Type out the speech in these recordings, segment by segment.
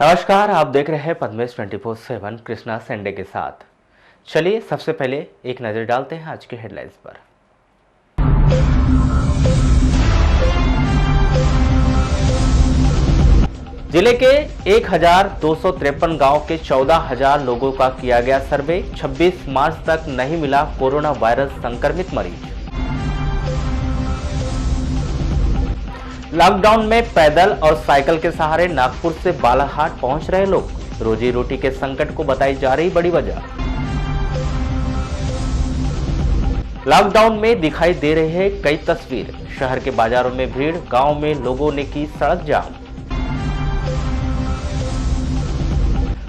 नमस्कार, आप देख रहे हैं पद्मेश 24/7 कृष्णा संडे के साथ। चलिए सबसे पहले एक नज़र डालते हैं आज की हेडलाइंस पर। जिले के 1253 गांव के 14,000 लोगों का किया गया सर्वे। 26 मार्च तक नहीं मिला कोरोना वायरस संक्रमित मरीज। लॉकडाउन में पैदल और साइकिल के सहारे नागपुर से बालाघाट पहुंच रहे लोग। रोजी रोटी के संकट को बताई जा रही बड़ी वजह। लॉकडाउन में दिखाई दे रहे हैं कई तस्वीर। शहर के बाजारों में भीड़, गांव में लोगों ने की सड़क जाम।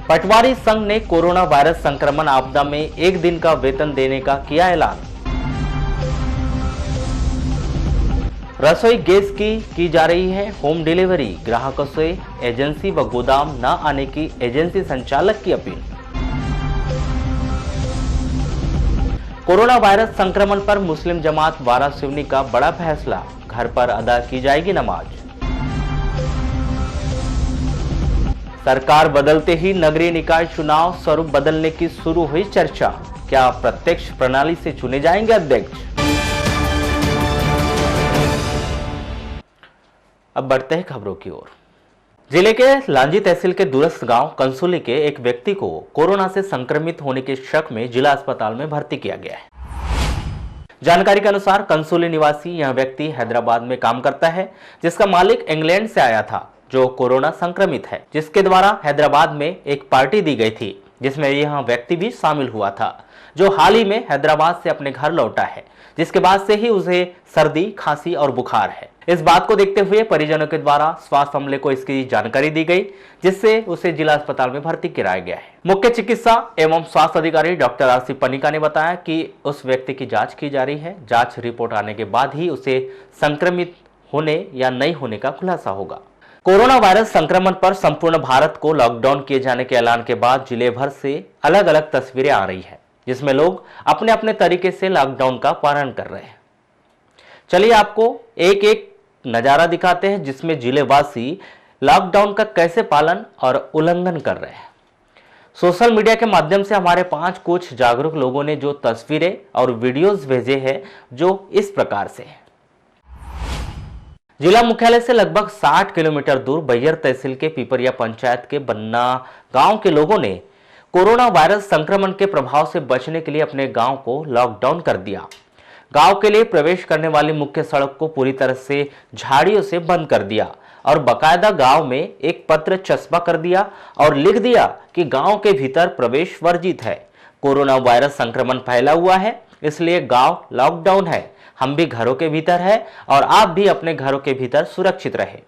पटवारी संघ ने कोरोना वायरस संक्रमण आपदा में 1 दिन का वेतन देने का किया ऐलान। रसोई गैस की जा रही है होम डिलीवरी। ग्राहकों से एजेंसी व गोदाम न आने की एजेंसी संचालक की अपील। कोरोना वायरस संक्रमण पर मुस्लिम जमात वारासिवनी का बड़ा फैसला। घर पर अदा की जाएगी नमाज। सरकार बदलते ही नगरीय निकाय चुनाव स्वरूप बदलने की शुरू हुई चर्चा। क्या प्रत्यक्ष प्रणाली से चुने जाएंगे अध्यक्ष? अब बढ़ते हैं खबरों की ओर। जिले के लांजी तहसील के दूरस्थ गांव कंसुली के एक व्यक्ति को कोरोना से संक्रमित होने के शक में जिला अस्पताल में भर्ती किया गया है। जानकारी के अनुसार कंसुली निवासी यह व्यक्ति हैदराबाद में काम करता है, जिसका मालिक इंग्लैंड से आया था, जो कोरोना संक्रमित है, जिसके द्वारा हैदराबाद में एक पार्टी दी गई थी, जिसमें यह व्यक्ति भी शामिल हुआ था, जो हाल ही में हैदराबाद से अपने घर लौटा है, जिसके बाद से ही उसे सर्दी, खांसी और बुखार है। इस बात को देखते हुए परिजनों के द्वारा स्वास्थ्य अमले को इसकी जानकारी दी गई, जिससे उसे जिला अस्पताल में भर्ती कराया गया है। मुख्य चिकित्सा एवं स्वास्थ्य अधिकारी डॉक्टर आर सी पनिका ने बताया कि उस व्यक्ति की जांच की जा रही है। जांच रिपोर्ट आने के बाद ही उसे संक्रमित होने या नहीं होने का खुलासा होगा। कोरोना वायरस संक्रमण पर संपूर्ण भारत को लॉकडाउन किए जाने के ऐलान के बाद जिले भर से अलग अलग तस्वीरें आ रही है, जिसमें लोग अपने अपने तरीके से लॉकडाउन का पालन कर रहे हैं। चलिए आपको एक एक नजारा दिखाते हैं, जिसमें जिलेवासी लॉकडाउन का कैसे पालन और उल्लंघन कर रहे हैं। सोशल मीडिया के माध्यम से हमारे 5 कुछ जागरूक लोगों ने जो तस्वीरें और वीडियोस भेजे हैं, जो इस प्रकार से है। जिला मुख्यालय से लगभग 60 किलोमीटर दूर बैहर तहसील के पिपरिया पंचायत के बन्ना गांव के लोगों ने कोरोना वायरस संक्रमण के प्रभाव से बचने के लिए अपने गांव को लॉकडाउन कर दिया। गांव के लिए प्रवेश करने वाली मुख्य सड़क को पूरी तरह से झाड़ियों से बंद कर दिया और बकायदा गांव में एक पत्र चस्पा कर दिया और लिख दिया कि गांव के भीतर प्रवेश वर्जित है। कोरोना वायरस संक्रमण फैला हुआ है, इसलिए गांव लॉकडाउन है। हम भी घरों के भीतर है और आप भी अपने घरों के भीतर सुरक्षित रहे।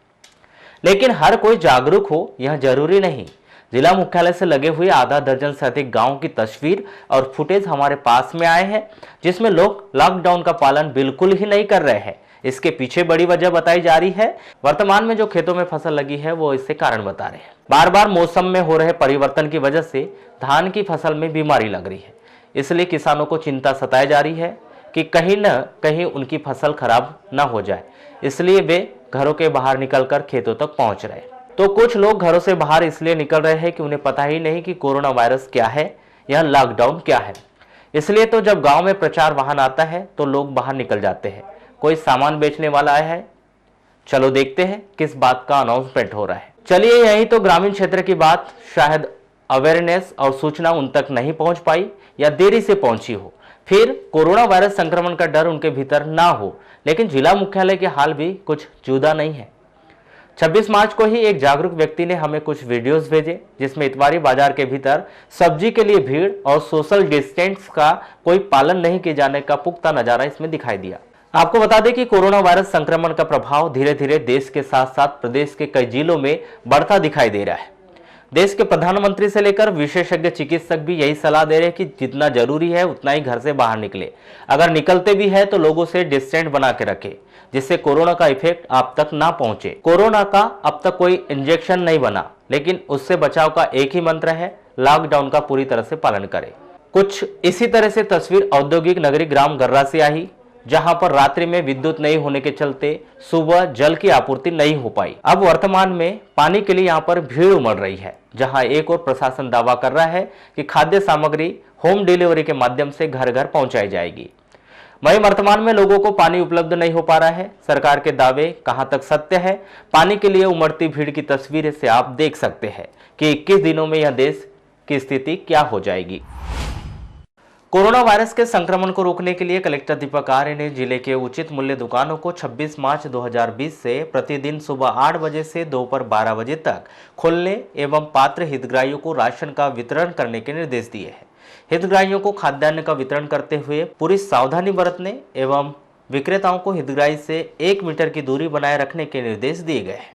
लेकिन हर कोई जागरूक हो, यह जरूरी नहीं। जिला मुख्यालय से लगे हुए आधा दर्जन से अधिक गांव की तस्वीर और फुटेज हमारे पास में आए हैं, जिसमें लोग लॉकडाउन का पालन बिल्कुल ही नहीं कर रहे हैं। इसके पीछे बड़ी वजह बताई जा रही है। वर्तमान में जो खेतों में फसल लगी है, वो इससे कारण बता रहे हैं। बार बार मौसम में हो रहे परिवर्तन की वजह से धान की फसल में बीमारी लग रही है, इसलिए किसानों को चिंता सताई जा रही है कि कहीं न कहीं उनकी फसल खराब न हो जाए, इसलिए वे घरों के बाहर निकलकर खेतों तक पहुंच रहे। तो कुछ लोग घरों से बाहर इसलिए निकल रहे हैं कि उन्हें पता ही नहीं कि कोरोना वायरस क्या है या लॉकडाउन क्या है। इसलिए तो जब गांव में प्रचार वाहन आता है तो लोग बाहर निकल जाते हैं। कोई सामान बेचने वाला आया है, चलो देखते हैं किस बात का अनाउंसमेंट हो रहा है। चलिए, यही तो ग्रामीण क्षेत्र की बात। शायद अवेयरनेस और सूचना उन तक नहीं पहुंच पाई या देरी से पहुंची हो, फिर कोरोना वायरस संक्रमण का डर उनके भीतर ना हो। लेकिन जिला मुख्यालय के हाल भी कुछ जुदा नहीं है। 26 मार्च को ही एक जागरूक व्यक्ति ने हमें कुछ वीडियोस भेजे, जिसमें इतवारी बाजार के भीतर सब्जी के लिए भीड़ और सोशल डिस्टेंस का कोई पालन नहीं किए जाने का पुख्ता नजारा इसमें दिखाई दिया। आपको बता दें कि कोरोना वायरस संक्रमण का प्रभाव धीरे धीरे देश के साथ साथ प्रदेश के कई जिलों में बढ़ता दिखाई दे रहा है। देश के प्रधानमंत्री से लेकर विशेषज्ञ चिकित्सक भी यही सलाह दे रहे हैं कि जितना जरूरी है उतना ही घर से बाहर निकले। अगर निकलते भी है तो लोगों से डिस्टेंस बना के रखे, जिससे कोरोना का इफेक्ट आप तक ना पहुंचे। कोरोना का अब तक कोई इंजेक्शन नहीं बना, लेकिन उससे बचाव का एक ही मंत्र है, लॉकडाउन का पूरी तरह से पालन करें। कुछ इसी तरह से तस्वीर औद्योगिक नगरी ग्राम गर्रा से आई, जहां पर रात्रि में विद्युत नहीं होने के चलते सुबह जल की आपूर्ति नहीं हो पाई। अब वर्तमान में पानी के लिए यहां पर भीड़ उमड़ रही है, जहां एक और प्रशासन दावा कर रहा है कि खाद्य सामग्री होम डिलीवरी के माध्यम से घर घर पहुंचाई जाएगी। वहीं वर्तमान में लोगों को पानी उपलब्ध नहीं हो पा रहा है। सरकार के दावे कहां तक सत्य है, पानी के लिए उमड़ती भीड़ की तस्वीरें से आप देख सकते हैं कि 21 दिनों में यह देश की स्थिति क्या हो जाएगी। कोरोना वायरस के संक्रमण को रोकने के लिए कलेक्टर दीपक आर्य ने जिले के उचित मूल्य दुकानों को 26 मार्च 2020 से प्रतिदिन सुबह 8 बजे से दोपहर 12 बजे तक खोलने एवं पात्र हितग्राहियों को राशन का वितरण करने के निर्देश दिए हैं। हितग्राहियों को खाद्यान्न का वितरण करते हुए पूरी सावधानी बरतने एवं विक्रेताओं को हितग्राही से 1 मीटर की दूरी बनाए रखने के निर्देश दिए गए हैं।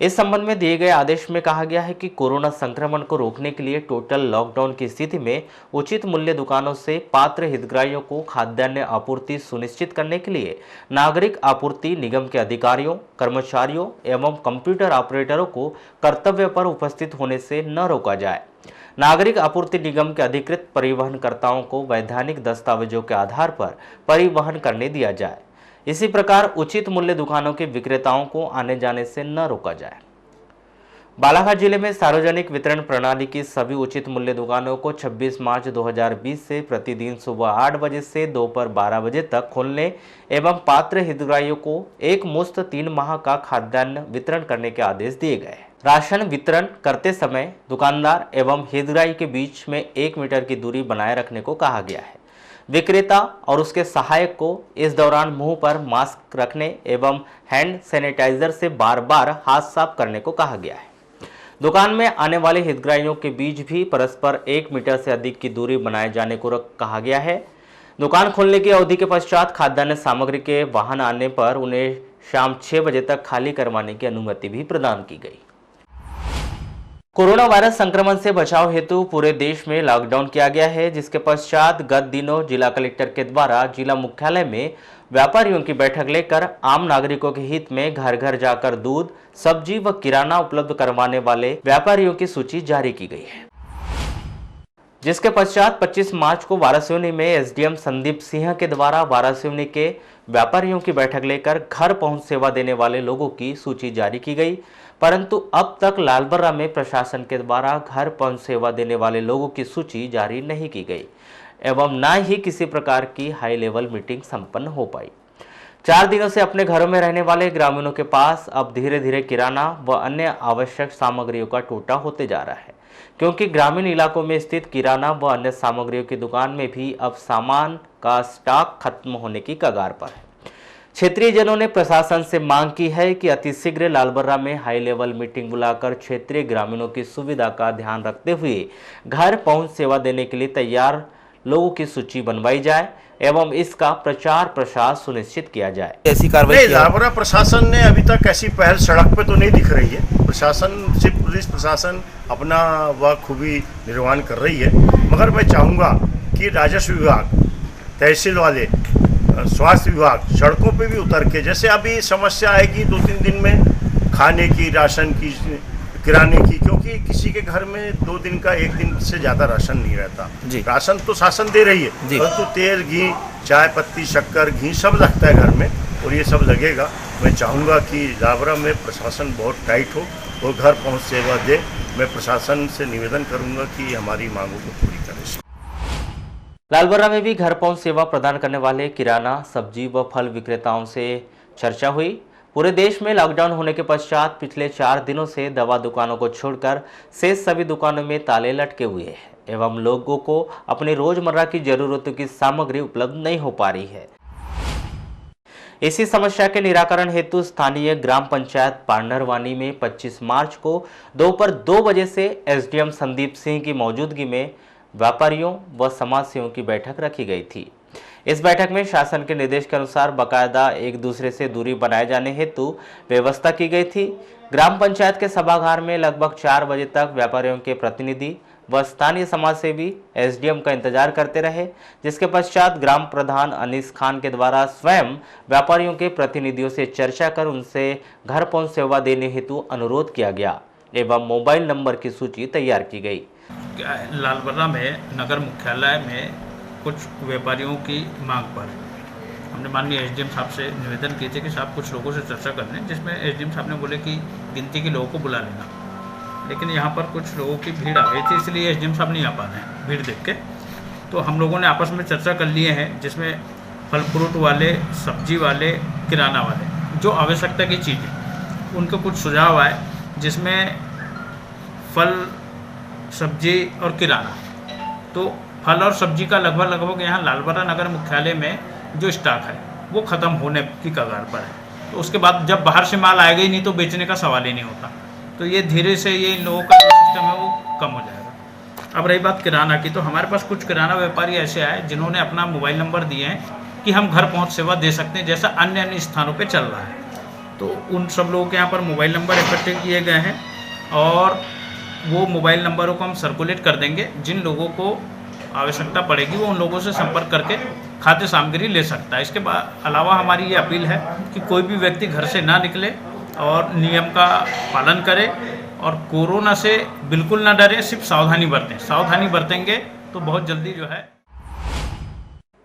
इस संबंध में दिए गए आदेश में कहा गया है कि कोरोना संक्रमण को रोकने के लिए टोटल लॉकडाउन की स्थिति में उचित मूल्य दुकानों से पात्र हितग्राहियों को खाद्यान्न आपूर्ति सुनिश्चित करने के लिए नागरिक आपूर्ति निगम के अधिकारियों, कर्मचारियों एवं कंप्यूटर ऑपरेटरों को कर्तव्य पर उपस्थित होने से न रोका जाए। नागरिक आपूर्ति निगम के अधिकृत परिवहनकर्ताओं को वैधानिक दस्तावेजों के आधार पर परिवहन करने दिया जाए। इसी प्रकार उचित मूल्य दुकानों के विक्रेताओं को आने जाने से न रोका जाए। बालाघाट जिले में सार्वजनिक वितरण प्रणाली की सभी उचित मूल्य दुकानों को 26 मार्च 2020 से प्रतिदिन सुबह 8 बजे से दोपहर 12 बजे तक खोलने एवं पात्र हितग्राहियों को एक मुश्त 3 माह का खाद्यान्न वितरण करने के आदेश दिए गए हैं। राशन वितरण करते समय दुकानदार एवं हितग्राही के बीच में 1 मीटर की दूरी बनाए रखने को कहा गया है। विक्रेता और उसके सहायक को इस दौरान मुंह पर मास्क रखने एवं हैंड सैनिटाइजर से बार बार हाथ साफ करने को कहा गया है। दुकान में आने वाले हितग्राहियों के बीच भी परस्पर 1 मीटर से अधिक की दूरी बनाए जाने को कहा गया है। दुकान खोलने की अवधि के पश्चात खाद्यान्न सामग्री के वाहन आने पर उन्हें शाम 6 बजे तक खाली करवाने की अनुमति भी प्रदान की गई। कोरोना वायरस संक्रमण से बचाव हेतु पूरे देश में लॉकडाउन किया गया है, जिसके पश्चात गत दिनों जिला कलेक्टर के द्वारा जिला मुख्यालय में व्यापारियों की बैठक लेकर आम नागरिकों के हित में घर घर जाकर दूध, सब्जी व किराना उपलब्ध करवाने वाले व्यापारियों की सूची जारी की गई है। जिसके पश्चात 25 मार्च को वारासिवनी में एसडीएम संदीप सिंह के द्वारा वारासिवनी के व्यापारियों की बैठक लेकर घर पहुंच सेवा देने वाले लोगों की सूची जारी की गई, परंतु अब तक लालबर्रा में प्रशासन के द्वारा घर पहुंच सेवा देने वाले लोगों की सूची जारी नहीं की गई एवं न ही किसी प्रकार की हाई लेवल मीटिंग संपन्न हो पाई। 4 दिनों से अपने घरों में रहने वाले ग्रामीणों के पास अब धीरे धीरे किराना व अन्य आवश्यक सामग्रियों का टोटा होते जा रहा है, क्योंकि ग्रामीण इलाकों में स्थित किराना व अन्य सामग्रियों की दुकान में भी अब सामान का स्टॉक खत्म होने की कगार पर है। क्षेत्रीय जनों ने प्रशासन से मांग की है कि अतिशीघ्र लालबर्रा में हाई लेवल मीटिंग बुलाकर क्षेत्रीय ग्रामीणों की सुविधा का ध्यान रखते हुए घर पहुंच सेवा देने के लिए तैयार लोगों की सूची बनवाई जाए एवं इसका प्रचार प्रसार सुनिश्चित किया जाए। ऐसी कार्रवाई लालबर्रा प्रशासन ने अभी तक ऐसी पहल सड़क पे तो नहीं दिख रही है। प्रशासन सिर्फ पुलिस प्रशासन अपना बखूबी निर्वहन कर रही है, मगर मैं चाहूँगा कि राजस्व विभाग, तहसील वाले, स्वास्थ्य विभाग सड़कों पे भी उतर के, जैसे अभी समस्या आएगी 2-3 दिन में खाने की, राशन की, किराने की, क्योंकि किसी के घर में 2 दिन का 1 दिन से ज़्यादा राशन नहीं रहता। राशन तो शासन दे रही है, परंतु तेल, घी, चाय पत्ती, शक्कर, घी सब लगता है घर में और ये सब लगेगा। मैं चाहूँगा कि लालबर्रा में प्रशासन बहुत टाइट हो और घर पहुँच सेवा दे। मैं प्रशासन से निवेदन करूँगा कि हमारी मांगों को पूरी करें। लालबर्रा में भी घर पहुंच सेवा प्रदान करने वाले किराना, सब्जी व फल विक्रेताओं से चर्चा हुई। पूरे देश में लॉकडाउन होने के पश्चात पिछले 4 दिनों से दवा दुकानों को छोड़कर शेष सभी दुकानों में ताले लटके हुए हैं एवं लोगों को अपनी रोजमर्रा की जरूरतों की सामग्री उपलब्ध नहीं हो पा रही है। इसी समस्या के निराकरण हेतु स्थानीय ग्राम पंचायत पांडरवानी में 25 मार्च को दोपहर 2 बजे से एसडीएम संदीप सिंह की मौजूदगी में व्यापारियों व समाजसेवियों की बैठक रखी गई थी। इस बैठक में शासन के निर्देश के अनुसार बाकायदा एक दूसरे से दूरी बनाए जाने हेतु व्यवस्था की गई थी। ग्राम पंचायत के सभागार में लगभग 4 बजे तक व्यापारियों के प्रतिनिधि व स्थानीय समाजसेवी एसडीएम का इंतजार करते रहे, जिसके पश्चात ग्राम प्रधान अनीस खान के द्वारा स्वयं व्यापारियों के प्रतिनिधियों से चर्चा कर उनसे घर पहुंच सेवा देने हेतु अनुरोध किया गया एवं मोबाइल नंबर की सूची तैयार की गई। लालबर्रा में नगर मुख्यालय में कुछ व्यापारियों की मांग पर हमने माननीय एसडीएम साहब से निवेदन किए थे कि साहब कुछ लोगों से चर्चा कर लें, जिसमें एसडीएम साहब ने बोले कि गिनती के लोगों को बुला लेना, लेकिन यहाँ पर कुछ लोगों की भीड़ आ गई थी, इसलिए एसडीएम साहब नहीं आ पा रहे हैं भीड़ देख के। तो हम लोगों ने आपस में चर्चा कर लिए हैं, जिसमें फल फ्रूट वाले, सब्जी वाले, किराना वाले, जो आवश्यकता की चीज़ें, उनके कुछ सुझाव आए, जिसमें फल, सब्जी और किराना। तो फल और सब्जी का लगभग यहाँ लालबरा नगर मुख्यालय में जो स्टॉक है वो ख़त्म होने की कगार पर है। तो उसके बाद जब बाहर से माल आएगा ही नहीं तो बेचने का सवाल ही नहीं होता। तो ये धीरे से ये इन लोगों का जो सिस्टम है वो कम हो जाएगा। अब रही बात किराना की, तो हमारे पास कुछ किराना व्यापारी ऐसे आए जिन्होंने अपना मोबाइल नंबर दिए हैं कि हम घर पहुँच सेवा दे सकते हैं, जैसा अन्य स्थानों पर चल रहा है। तो उन सब लोगों के यहाँ पर मोबाइल नंबर इकट्ठे किए गए हैं और वो मोबाइल नंबरों को हम सर्कुलेट कर देंगे। जिन लोगों को आवश्यकता पड़ेगी वो उन लोगों से संपर्क करके खाद्य सामग्री ले सकता है। इसके अलावा हमारी ये अपील है कि कोई भी व्यक्ति घर से ना निकले और नियम का पालन करे और कोरोना से बिल्कुल ना डरे, सिर्फ सावधानी बरतें। सावधानी बरतेंगे तो बहुत जल्दी जो है।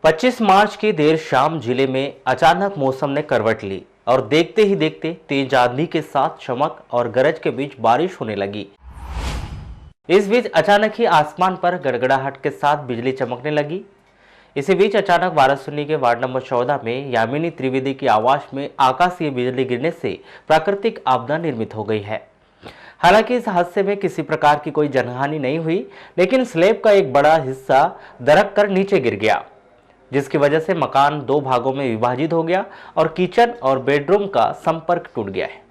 25 मार्च की देर शाम जिले में अचानक मौसम ने करवट ली और देखते ही देखते तेज आंधी के साथ चमक और गरज के बीच बारिश होने लगी। इस बीच अचानक ही आसमान पर गड़गड़ाहट के साथ बिजली चमकने लगी। इसी बीच अचानक वाराणसी के वार्ड नंबर 14 में यामिनी त्रिवेदी की आवाज में आकाशीय बिजली गिरने से प्राकृतिक आपदा निर्मित हो गई है। हालांकि इस हादसे में किसी प्रकार की कोई जनहानि नहीं हुई, लेकिन स्लैब का एक बड़ा हिस्सा दरक कर नीचे गिर गया, जिसकी वजह से मकान 2 भागों में विभाजित हो गया और किचन और बेडरूम का संपर्क टूट गया है।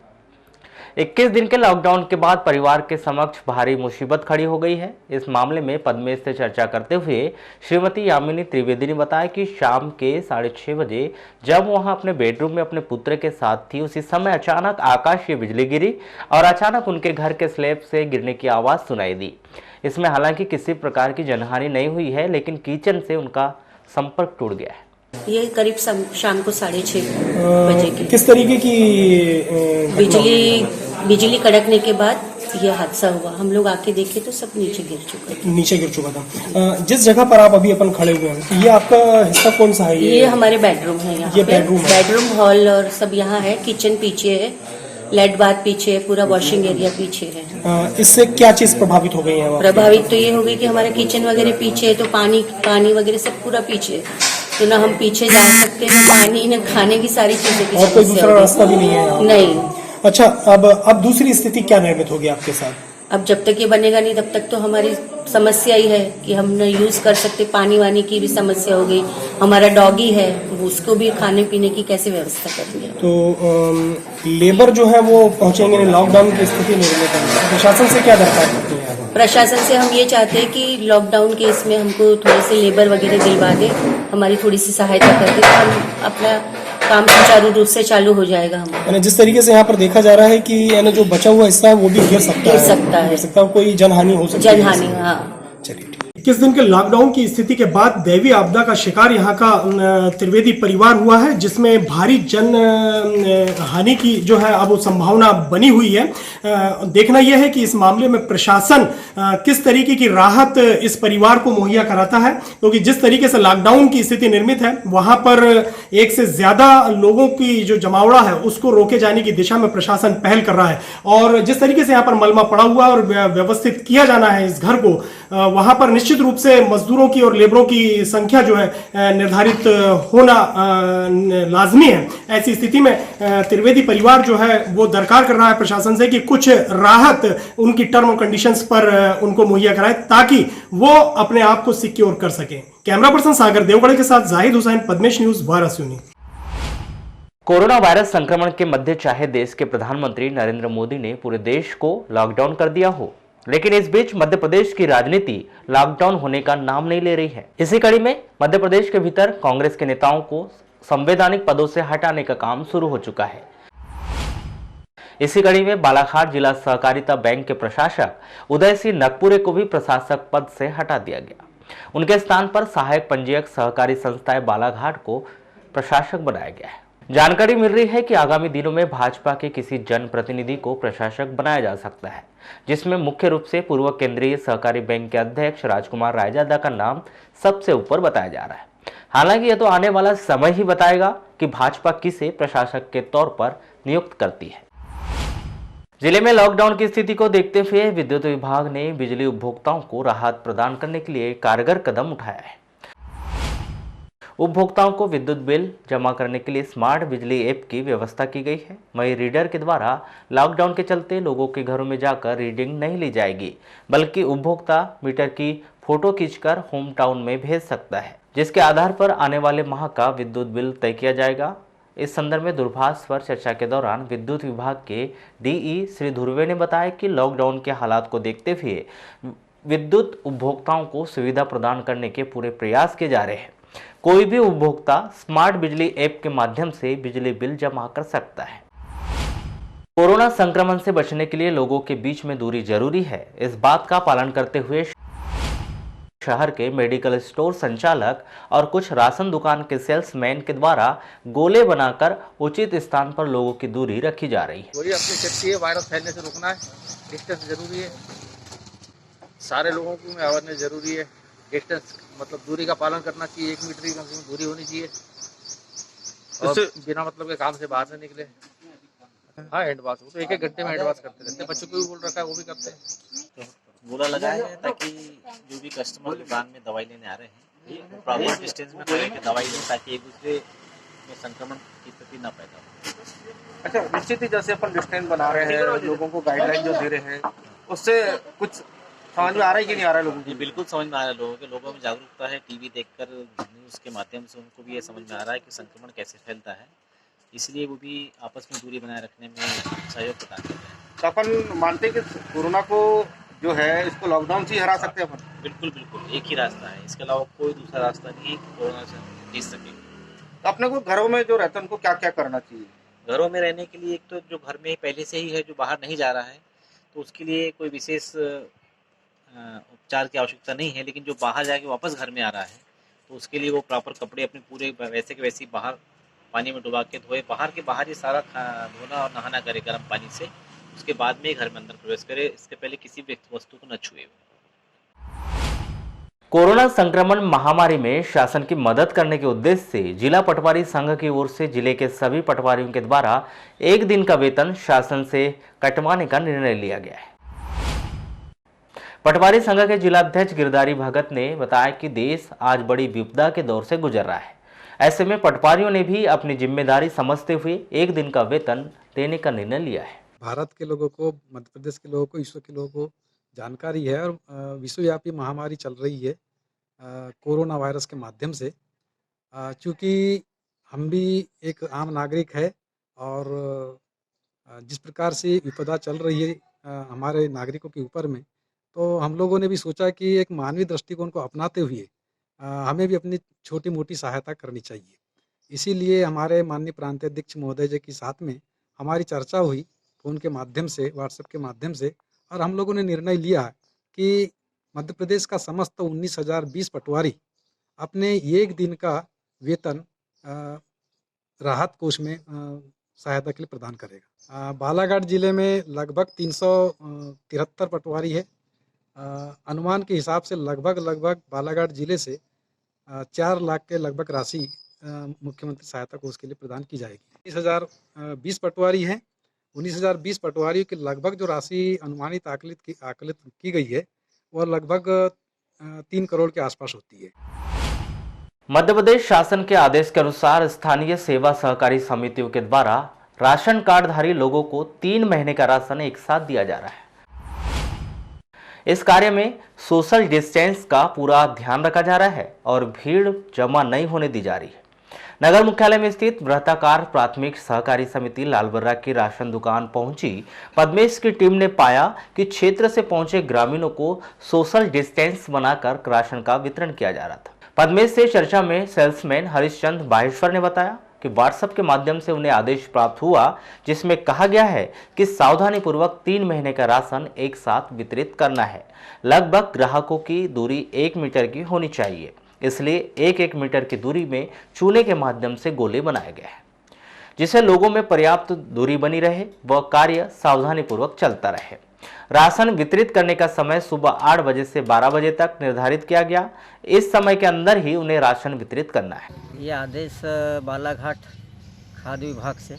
21 दिन के लॉकडाउन के बाद परिवार के समक्ष भारी मुसीबत खड़ी हो गई है। इस मामले में पद्मेश से चर्चा करते हुए श्रीमती यामिनी त्रिवेदी ने बताया कि शाम के 6:30 बजे जब वहां अपने बेडरूम में अपने पुत्र के साथ थी, उसी समय अचानक आकाशीय बिजली गिरी और अचानक उनके घर के स्लैब से गिरने की आवाज सुनाई दी। इसमें हालांकि किसी प्रकार की जनहानि नहीं हुई है, लेकिन किचन से उनका संपर्क टूट गया है। ये करीब शाम को 6:30 बजे की किस तरीके की बिजली कड़कने के बाद ये हादसा हुआ। हम लोग आके देखे तो सब नीचे गिर चुका था। जिस जगह पर आप अभी अपन खड़े हुए हैं, ये आपका हिस्सा कौन सा है? ये हमारे बेडरूम है। यहाँ ये बेडरूम हॉल और सब यहाँ है। किचन पीछे है, लेट बाथ पीछे है, पूरा वॉशिंग एरिया पीछे है। इससे क्या चीज प्रभावित हो गई है? प्रभावित तो ये हो गई कि हमारा किचन वगैरह पीछे है, तो पानी वगैरह सब पूरा पीछे है, तो ना हम पीछे जा सकते हैं, पानी न खाने की सारी चीजें की और कोई दूसरा रास्ता भी नहीं है? नहीं। अच्छा, अब दूसरी स्थिति क्या निर्मित होगी आपके साथ? अब जब तक ये बनेगा नहीं तब तक तो हमारी समस्या ही है कि हम न यूज कर सकते। पानी वानी की भी समस्या हो गई। हमारा डॉगी है, उसको भी खाने पीने की कैसे व्यवस्था करेंगे? तो लेबर जो है वो पहुंचेंगे नहीं, लॉकडाउन की स्थिति निर्मित है। प्रशासन से क्या दरकार करते हैं? प्रशासन से हम ये चाहते हैं कि लॉकडाउन के इसमें हमको थोड़े से लेबर वगैरह दिलवा दे, हमारी थोड़ी सी सहायता कर दे, तो हम अपना काम सुचारू रूप से चालू हो जाएगा। हमारा जिस तरीके से यहाँ पर देखा जा रहा है कि जो बचा हुआ हिस्सा है वो भी गिर सकता है, कोई जनहानि हो सकती है। जनहानि, हाँ। चलिए, 21 दिन के लॉकडाउन की स्थिति के बाद दैवीय आपदा का शिकार यहाँ का त्रिवेदी परिवार हुआ है, जिसमें भारी जन हानि की जो है अब संभावना बनी हुई है। देखना यह है कि इस मामले में प्रशासन किस तरीके की राहत इस परिवार को मुहैया कराता है, क्योंकि जिस तरीके से लॉकडाउन की स्थिति निर्मित है वहां पर एक से ज्यादा लोगों की जो जमावड़ा है उसको रोके जाने की दिशा में प्रशासन पहल कर रहा है। और जिस तरीके से यहाँ पर मलबा पड़ा हुआ और व्यवस्थित किया जाना है इस घर को, वहां पर निश्चित रूप से मजदूरों की और लेबरों की संख्या जो है निर्धारित होना लाजमी है। ऐसी स्थिति में त्रिवेदी परिवार जो है वो दरकार कर रहा है प्रशासन से कि कुछ राहत उनकी टर्म और कंडीशंस पर उनको मुहैया कराए, ताकि वो अपने आप को सिक्योर कर सके। कैमरा पर्सन सागर देवगढ़ के साथ Zahid Hussain, Padmesh news, Varanasi. Corona virus संक्रमण के मध्य चाहे देश के प्रधानमंत्री नरेंद्र मोदी ने पूरे देश को लॉकडाउन कर दिया हो, लेकिन इस बीच मध्य प्रदेश की राजनीति लॉकडाउन होने का नाम नहीं ले रही है। इसी कड़ी में मध्य प्रदेश के भीतर कांग्रेस के नेताओं को संवैधानिक पदों से हटाने का काम शुरू हो चुका है। इसी कड़ी में बालाघाट जिला सहकारिता बैंक के प्रशासक उदय सिंह नकपुरे को भी प्रशासक पद से हटा दिया गया। उनके स्थान पर सहायक पंजीयक सहकारी संस्थाएं बालाघाट को प्रशासक बनाया गया है। जानकारी मिल रही है कि आगामी दिनों में भाजपा के किसी जनप्रतिनिधि को प्रशासक बनाया जा सकता है, जिसमें मुख्य रूप से पूर्व केंद्रीय सहकारी बैंक के अध्यक्ष राजकुमार रायजादा का नाम सबसे ऊपर बताया जा रहा है। हालांकि यह तो आने वाला समय ही बताएगा कि भाजपा किसे प्रशासक के तौर पर नियुक्त करती है। जिले में लॉकडाउन की स्थिति को देखते हुए विद्युत विभाग ने बिजली उपभोक्ताओं को राहत प्रदान करने के लिए कारगर कदम उठाया है। उपभोक्ताओं को विद्युत बिल जमा करने के लिए स्मार्ट बिजली ऐप की व्यवस्था की गई है। मई रीडर के द्वारा लॉकडाउन के चलते लोगों के घरों में जाकर रीडिंग नहीं ली जाएगी, बल्कि उपभोक्ता मीटर की फोटो खींचकर होम टाउन में भेज सकता है, जिसके आधार पर आने वाले माह का विद्युत बिल तय किया जाएगा। इस संदर्भ में दूरभाष पर चर्चा के दौरान विद्युत विभाग के डीई श्री धुर्वे ने बताया कि लॉकडाउन के हालात को देखते हुए विद्युत उपभोक्ताओं को सुविधा प्रदान करने के पूरे प्रयास किए जा रहे हैं। कोई भी उपभोक्ता स्मार्ट बिजली ऐप के माध्यम से बिजली बिल जमा कर सकता है। कोरोना संक्रमण से बचने के लिए लोगों के बीच में दूरी जरूरी है। इस बात का पालन करते हुए शहर के मेडिकल स्टोर संचालक और कुछ राशन दुकान के सेल्समैन के द्वारा गोले बनाकर उचित स्थान पर लोगों की दूरी रखी जा रही है। दूरी अपनी सेफ्टी है, वायरस फैलने से रोकना है, डिस्टेंस जरूरी है, सारे लोगों को में अवेयरनेस जरूरी है, डिस्टेंस मतलब दूरी का पालन करना चाहिए, 1 मीटर की कम से कम दूरी होनी चाहिए और बिना मतलब के काम से बाहर से निकले। हाँ, हैंड वॉश वो तो 1-1 घंटे में हैंड वॉश करते रहते हैं, बच्चों को भी बोल रखा है वो भी करते हैं। गोला लगाया है ताकि जो भी कस्टमर दुकान में दवाई लेने आ रहे हैं प्रॉपर डिस्टेंस में खड़े के दवाई लें, ताकि एक दूसरे में संक्रमण की स्थिति ना पैदा हो। अच्छा, निश्चित ही जैसे अपन डिस्टेंस बना रहे हैं, लोगों को गाइडलाइन जो दे रहे हैं, उससे कुछ समझ में आ रहा है कि नहीं आ रहा है लोगों को? ये बिल्कुल समझ में आ रहा है, लोगों में जागरूकता है। टीवी देखकर, न्यूज़ के माध्यम से उनको भी ये समझ में आ रहा है कि संक्रमण कैसे फैलता है, इसलिए वो भी आपस में दूरी बनाए रखने में सहयोग प्रदान कर रहे हैं। तो अपन मानते हैं कि कोरोना को जो है इसको लॉकडाउन से ही हरा सकते हैं अपन? बिल्कुल बिल्कुल, एक ही रास्ता है, इसके अलावा कोई दूसरा रास्ता नहीं है कि कोरोना से जीत सके। तो अपने को घरों में जो रहते हैं उनको क्या क्या करना चाहिए? घरों में रहने के लिए एक तो जो घर में पहले से ही है, जो बाहर नहीं जा रहा है, तो उसके लिए कोई विशेष उपचार की आवश्यकता नहीं है। लेकिन जो बाहर जाके वापस घर में आ रहा है, तो उसके लिए वो प्रॉपर कपड़े अपने पूरे वैसे के वैसे बाहर पानी में डुबा के धोए, बाहर ये सारा धोना और नहाना करे गर्म पानी से, उसके बाद में घर में अंदर प्रवेश करे, इसके पहले किसी भी वस्तु को न छुए। कोरोना संक्रमण महामारी में शासन की मदद करने के उद्देश्य से जिला पटवारी संघ की ओर से जिले के सभी पटवारियों के द्वारा 1 दिन का वेतन शासन से कटवाने का निर्णय लिया गया है। पटवारी संघ के जिलाध्यक्ष गिरधारी भगत ने बताया कि देश आज बड़ी विपदा के दौर से गुजर रहा है। ऐसे में पटवारियों ने भी अपनी जिम्मेदारी समझते हुए 1 दिन का वेतन देने का निर्णय लिया है। भारत के लोगों को, मध्य प्रदेश के लोगों को, विश्व के लोगों को जानकारी है और विश्वव्यापी महामारी चल रही है कोरोना वायरस के माध्यम से। चूँकि हम भी एक आम नागरिक है और जिस प्रकार से विपदा चल रही है हमारे नागरिकों के ऊपर में, तो हम लोगों ने भी सोचा कि एक मानवीय दृष्टिकोण को अपनाते हुए हमें भी अपनी छोटी मोटी सहायता करनी चाहिए। इसीलिए हमारे माननीय प्रांताध्यक्ष महोदय जी के साथ में हमारी चर्चा हुई फ़ोन के माध्यम से, व्हाट्सएप के माध्यम से, और हम लोगों ने निर्णय लिया कि मध्य प्रदेश का समस्त 19,020 पटवारी अपने 1 दिन का वेतन राहत कोष में सहायता के लिए प्रदान करेगा। बालाघाट जिले में लगभग 373 पटवारी है। अनुमान के हिसाब से लगभग बालाघाट जिले से 4 लाख के लगभग राशि मुख्यमंत्री सहायता कोष के लिए प्रदान की जाएगी। 19,020 पटवारी हैं। 19,020 पटवारियों की लगभग जो राशि अनुमानित आकलित की गई है वह लगभग 3 करोड़ के आसपास होती है। मध्य प्रदेश शासन के आदेश के अनुसार स्थानीय सेवा सहकारी समितियों के द्वारा राशन कार्डधारी लोगों को 3 महीने का राशन एक साथ दिया जा रहा है। इस कार्य में सोशल डिस्टेंस का पूरा ध्यान रखा जा रहा है और भीड़ जमा नहीं होने दी जा रही है। नगर मुख्यालय में स्थित वृत्ताकार प्राथमिक सहकारी समिति लालबर्रा की राशन दुकान पहुंची पद्मेश की टीम ने पाया कि क्षेत्र से पहुंचे ग्रामीणों को सोशल डिस्टेंस बनाकर राशन का वितरण किया जा रहा था। पद्मेश से चर्चा में सेल्समैन हरिश्चंद्र बाहेश्वर ने बताया कि व्हाट्सएप के माध्यम से उन्हें आदेश प्राप्त हुआ जिसमें कहा गया है कि सावधानी पूर्वक 3 महीने का राशन एक साथ वितरित करना है। लगभग ग्राहकों की दूरी 1 मीटर की होनी चाहिए, इसलिए 1-1 मीटर की दूरी में चूल्हे के माध्यम से गोले बनाए गए हैं, जिससे लोगों में पर्याप्त दूरी बनी रहे व कार्य सावधानी पूर्वक चलता रहे। राशन वितरित करने का समय सुबह 8 बजे से 12 बजे तक निर्धारित किया गया। इस समय के अंदर ही उन्हें राशन वितरित करना है। ये आदेश बालाघाट खाद्य विभाग से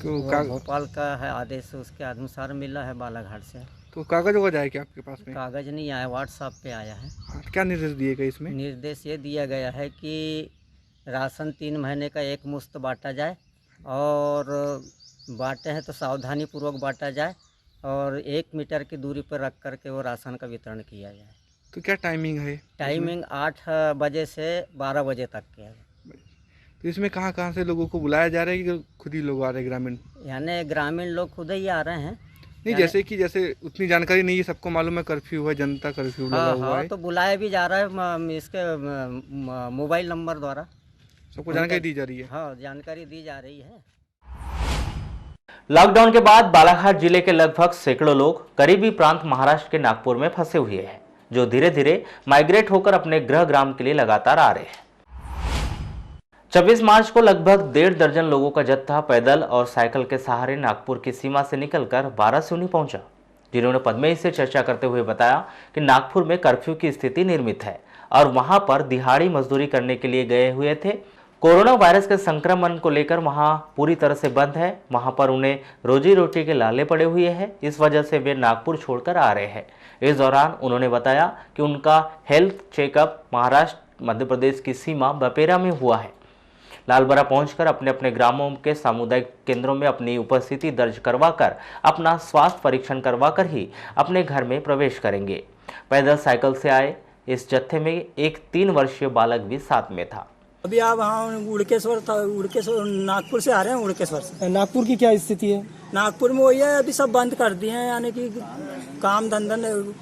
भोपाल का है आदेश, उसके अनुसार मिला है बालाघाट से। तो कागज वगैरह आया क्या आपके पास में? कागज नहीं आया, व्हाट्सएप पे आया है। क्या निर्देश दिए गए इसमें? निर्देश ये दिया गया है कि राशन 3 महीने का एक मुश्त बांटा जाए, और बांटे हैं तो सावधानी पूर्वक बांटा जाए, और 1 मीटर की दूरी पर रख करके वो राशन का वितरण किया जाए। तो क्या टाइमिंग है? टाइमिंग 8 बजे से 12 बजे तक किया है। तो इसमें कहाँ से लोगों को बुलाया जा रहा है कि खुद ही लोग आ रहे हैं ग्रामीण? यानी ग्रामीण लोग खुद ही आ रहे हैं। नहीं, जैसे उतनी जानकारी नहीं है, सबको मालूम है कर्फ्यू है, जनता कर्फ्यू लगा हुआ है, तो बुलाया भी जा रहा है इसके मोबाइल नंबर द्वारा सबको जानकारी दी जा रही है। हाँ, जानकारी दी जा रही है। लॉकडाउन के बाद बालाघाट जिले के लगभग सैकड़ों लोग करीबी प्रांत महाराष्ट्र के नागपुर में फंसे हुए हैं, जो धीरे धीरे माइग्रेट होकर अपने गृह ग्राम के लिए लगातार आ रहे हैं। 26 मार्च को लगभग 1.5 दर्जन लोगों का जत्था पैदल और साइकिल के सहारे नागपुर की सीमा से निकलकर वाराणसी पहुंचा, जिन्होंने पद्मेश से चर्चा करते हुए बताया कि नागपुर में कर्फ्यू की स्थिति निर्मित है और वहां पर दिहाड़ी मजदूरी करने के लिए गए हुए थे। कोरोना वायरस के संक्रमण को लेकर वहां पूरी तरह से बंद है, वहां पर उन्हें रोजी रोटी के लाले पड़े हुए हैं, इस वजह से वे नागपुर छोड़कर आ रहे हैं। इस दौरान उन्होंने बताया कि उनका हेल्थ चेकअप महाराष्ट्र मध्य प्रदेश की सीमा बपेरा में हुआ है। लालबरा पहुंचकर अपने अपने ग्रामों के सामुदायिक केंद्रों में अपनी उपस्थिति दर्ज करवाकर अपना स्वास्थ्य परीक्षण करवाकर ही अपने घर में प्रवेश करेंगे। पैदल साइकिल से आए इस जत्थे में एक 3 वर्षीय बालक भी साथ में था। अभी आप वहाँ उड़केश्वर नागपुर से आ रहे हैं। उड़केश्वर से नागपुर की क्या स्थिति है? नागपुर में वही है, अभी सब बंद कर दिए हैं, यानी कि काम धंधा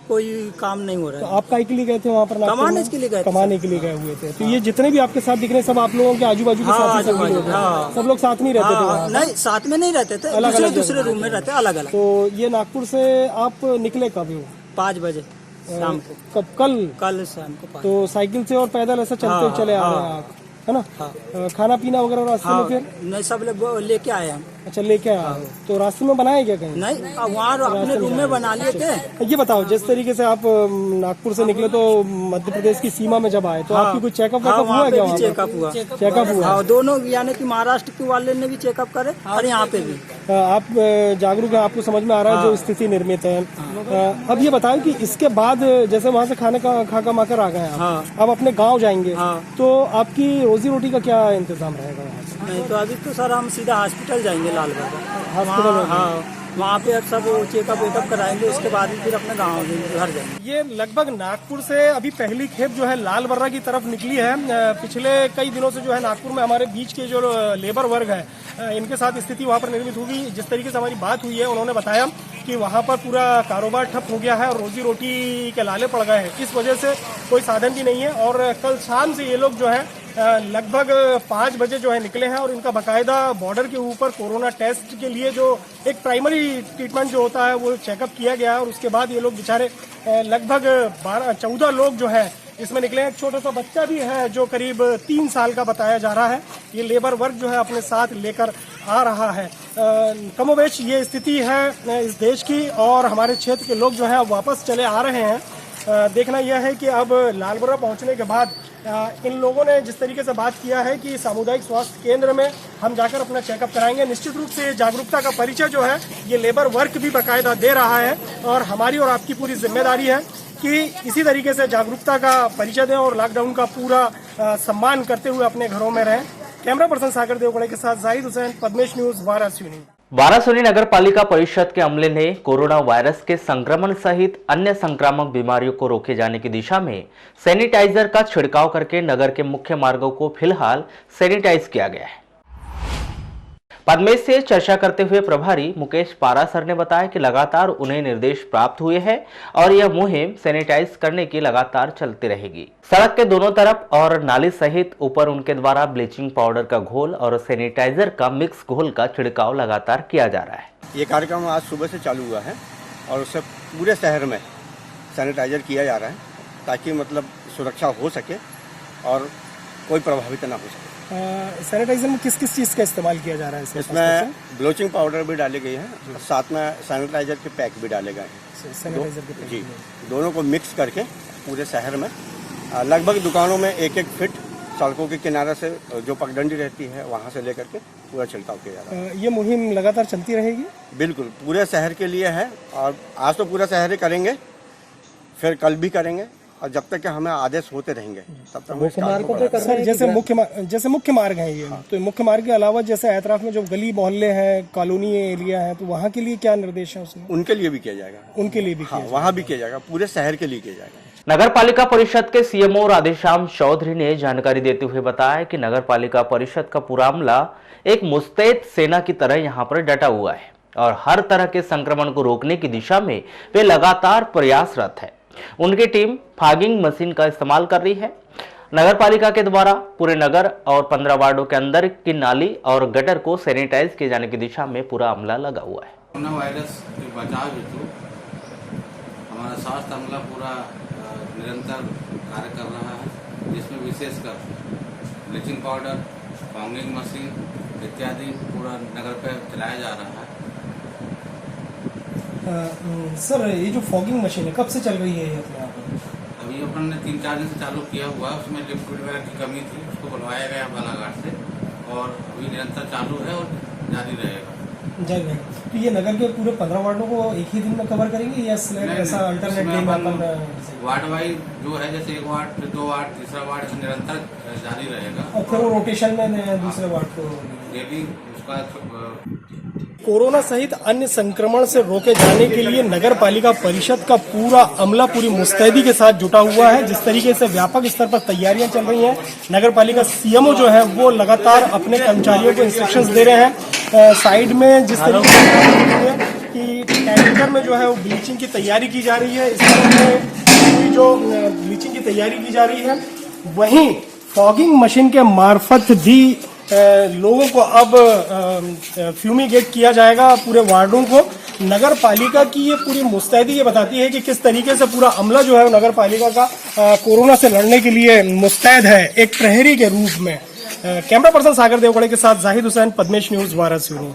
कोई काम नहीं हो रहा है। तो आप काहे के लिए गए थे वहाँ पर? कमाने के लिए गए थे। कमाने के लिए गए हुए थे। तो ये जितने भी आपके साथ दिख रहे हैं सब आप लोगों के आजू बाजू के साथ सब लोग साथ नहीं रहते थे? नहीं, साथ में नहीं रहते थे, अलग अलग दूसरे रूम में रहते, अलग अलग। तो ये नागपुर से आप निकले कब? 5 बजे शाम को। कब? कल शाम को। तो साइकिल से और पैदल ऐसा चलते चले आ रहे हैं आप, है ना? खाना पीना वगैरह रास्ते में फिर? नहीं, सब लोग लेके आए हम। अच्छा, लेके आए। तो रास्ते में बनाए क्या कहीं? नहीं, वहाँ अपने रूम में बना लिए थे। ये बताओ, जिस तरीके से आप नागपुर से निकले तो मध्य प्रदेश की सीमा में जब आए तो आपकी कुछ चेकअप हुआ क्या? चेकअप हुआ। दोनों, यानी कि महाराष्ट्र के वाले ने भी चेकअप करे और यहाँ पे भी। आप जागरूक है, आपको समझ में आ रहा है जो स्थिति निर्मित है। अब ये बताओ कि इसके बाद जैसे वहाँ से खाने का खा माकर आ गए आप, अब अपने गाँव जाएंगे तो आपकी रोजी रोटी का क्या इंतजाम रहेगा? नहीं, तो अभी तो सर हम सीधा हॉस्पिटल जाएंगे, लालबाग हॉस्पिटल। हाँ, वहाँ पे सब चेकअप वेकअप कराएंगे, उसके बाद फिर अपने गाँव घर जाएंगे। ये लगभग नागपुर से अभी पहली खेप जो है लालबर्रा की तरफ निकली है। पिछले कई दिनों से जो है नागपुर में हमारे बीच के जो लेबर वर्ग है इनके साथ स्थिति वहाँ पर निर्मित होगी। जिस तरीके से हमारी बात हुई है, उन्होंने बताया कि वहाँ पर पूरा कारोबार ठप हो गया है और रोजी रोटी के लाले पड़ गए हैं। इस वजह से कोई साधन भी नहीं है और कल शाम से ये लोग जो है लगभग 5 बजे जो है निकले हैं और इनका बाकायदा बॉर्डर के ऊपर कोरोना टेस्ट के लिए जो एक प्राइमरी ट्रीटमेंट जो होता है वो चेकअप किया गया और उसके बाद ये लोग बेचारे लगभग 14 लोग जो है इसमें निकले हैं। एक छोटा सा बच्चा भी है जो करीब 3 साल का बताया जा रहा है। ये लेबर वर्ग जो है अपने साथ लेकर आ रहा है। कमोबेश ये स्थिति है इस देश की और हमारे क्षेत्र के लोग जो है वापस चले आ रहे हैं। देखना यह है कि अब लालबर्रा पहुंचने के बाद इन लोगों ने जिस तरीके से बात किया है कि सामुदायिक स्वास्थ्य केंद्र में हम जाकर अपना चेकअप कराएंगे। निश्चित रूप से जागरूकता का परिचय जो है ये लेबर वर्क भी बाकायदा दे रहा है और हमारी और आपकी पूरी जिम्मेदारी है कि इसी तरीके से जागरूकता का परिचय दें और लॉकडाउन का पूरा सम्मान करते हुए अपने घरों में रहें। कैमरा पर्सन सागर देवगढ़े के साथ जाहिद हुसैन, पद्मेश न्यूज, वाराणसी। वाराणसी नगर पालिका परिषद के अमले ने कोरोना वायरस के संक्रमण सहित अन्य संक्रामक बीमारियों को रोके जाने की दिशा में सैनिटाइजर का छिड़काव करके नगर के मुख्य मार्गों को फिलहाल सैनिटाइज किया गया है। पद्मेश से चर्चा करते हुए प्रभारी मुकेश पारासर ने बताया कि लगातार उन्हें निर्देश प्राप्त हुए हैं और यह मुहिम सैनिटाइज करने की लगातार चलती रहेगी। सड़क के दोनों तरफ और नाली सहित ऊपर उनके द्वारा ब्लीचिंग पाउडर का घोल और सैनिटाइजर का मिक्स घोल का छिड़काव लगातार किया जा रहा है। ये कार्यक्रम आज सुबह से चालू हुआ है और उससे पूरे शहर में सैनिटाइजर किया जा रहा है ताकि मतलब सुरक्षा हो सके और कोई प्रभावित ना हो सके। सैनिटाइजर में किस किस चीज़ का इस्तेमाल किया जा रहा है इसमें ब्लीचिंग पाउडर भी डाली गई है, साथ में सैनिटाइजर के पैक भी डाले गए हैं। सैनिटाइजर के पैक जी, दोनों को मिक्स करके पूरे शहर में लगभग दुकानों में 1-1 फीट सड़कों के किनारे से जो पगडंडी रहती है वहाँ से लेकर के पूरा छिड़काव किया जा रहा है। ये मुहिम लगातार चलती रहेगी? बिल्कुल, पूरे शहर के लिए है और आज तो पूरा शहर ही करेंगे, फिर कल भी करेंगे और जब तक कि हमें आदेश होते रहेंगे तब तक। सर जैसे मुख्य मार्ग है ये, तो मुख्य मार्ग के अलावा जैसे एतराफ में जो गली मोहल्ले हैं, कॉलोनी एरिया है, तो वहाँ के लिए क्या निर्देश है उसमें? उनके लिए भी किया जाएगा। उनके लिए भी वहाँ भी किया जाएगा, पूरे शहर के लिए किया जाएगा। नगर पालिका परिषद के सीएमओ राधेश्याम चौधरी ने जानकारी देते हुए बताया कि नगर पालिका परिषद का पूरा अमला एक मुस्तैद सेना की तरह यहां पर डटा हुआ है और हर तरह के संक्रमण को रोकने की दिशा में वे लगातार प्रयासरत है। उनकी टीम फॉगिंग मशीन का इस्तेमाल कर रही है। नगर पालिका के द्वारा पूरे नगर और 15 वार्डों के अंदर की नाली और गटर को सैनिटाइज किए जाने की दिशा में पूरा अमला लगा हुआ है। कोरोना वायरस के बचाव हेतु हमारा स्वास्थ्य अमला पूरा निरंतर कार्य कर रहा है, जिसमें विशेषकर ब्लीचिंग पाउडर, फॉगिंग मशीन इत्यादि पूरा नगर पर चलाया जा रहा है। सर ये जो फॉगिंग मशीन है कब से चल रही है अपने यहाँ पर? अभी अपन ने 3-4 दिन से चालू किया हुआ, उसमें लिक्विड वगैरह की कमी थी, उसको बुलवाया गया बालाघाट से और अभी निरंतर चालू है और जारी रहेगा। तो ये नगर के पूरे 15 वार्डों को एक ही दिन में कवर करेंगे या ऐसा अल्टरनेट डे में अपन वार्ड वाइज जो है, जैसे 1 वार्ड, फिर 2 वार्ड, तीसरा वार्ड निरंतर जारी रहेगा और फिर वो रोटेशन में दूसरे वार्ड को डेली उसका। कोरोना सहित अन्य संक्रमण से रोके जाने के लिए नगर पालिका परिषद का पूरा अमला पूरी मुस्तैदी के साथ जुटा हुआ है। जिस तरीके से व्यापक स्तर पर तैयारियां चल रही हैं, नगर पालिका सीएमओ जो है वो लगातार अपने कर्मचारियों को इंस्ट्रक्शंस दे रहे हैं। साइड में जिस तरीके से कि टैंकर में जो है वो ब्लीचिंग की तैयारी की जा रही है, इस तरह में जो ब्लीचिंग की तैयारी की जा रही है, वहीं फॉगिंग मशीन के मार्फत भी लोगों को अब फ्यूमिगेट किया जाएगा पूरे वार्डों को। नगर पालिका की ये पूरी मुस्तैदी ये बताती है कि किस तरीके से पूरा अमला जो है नगर पालिका का कोरोना से लड़ने के लिए मुस्तैद है, एक प्रहरी के रूप में। कैमरा पर्सन सागर देवगढ़े के साथ जाहिद हुसैन, पद्मेश न्यूज, वारासिवनी।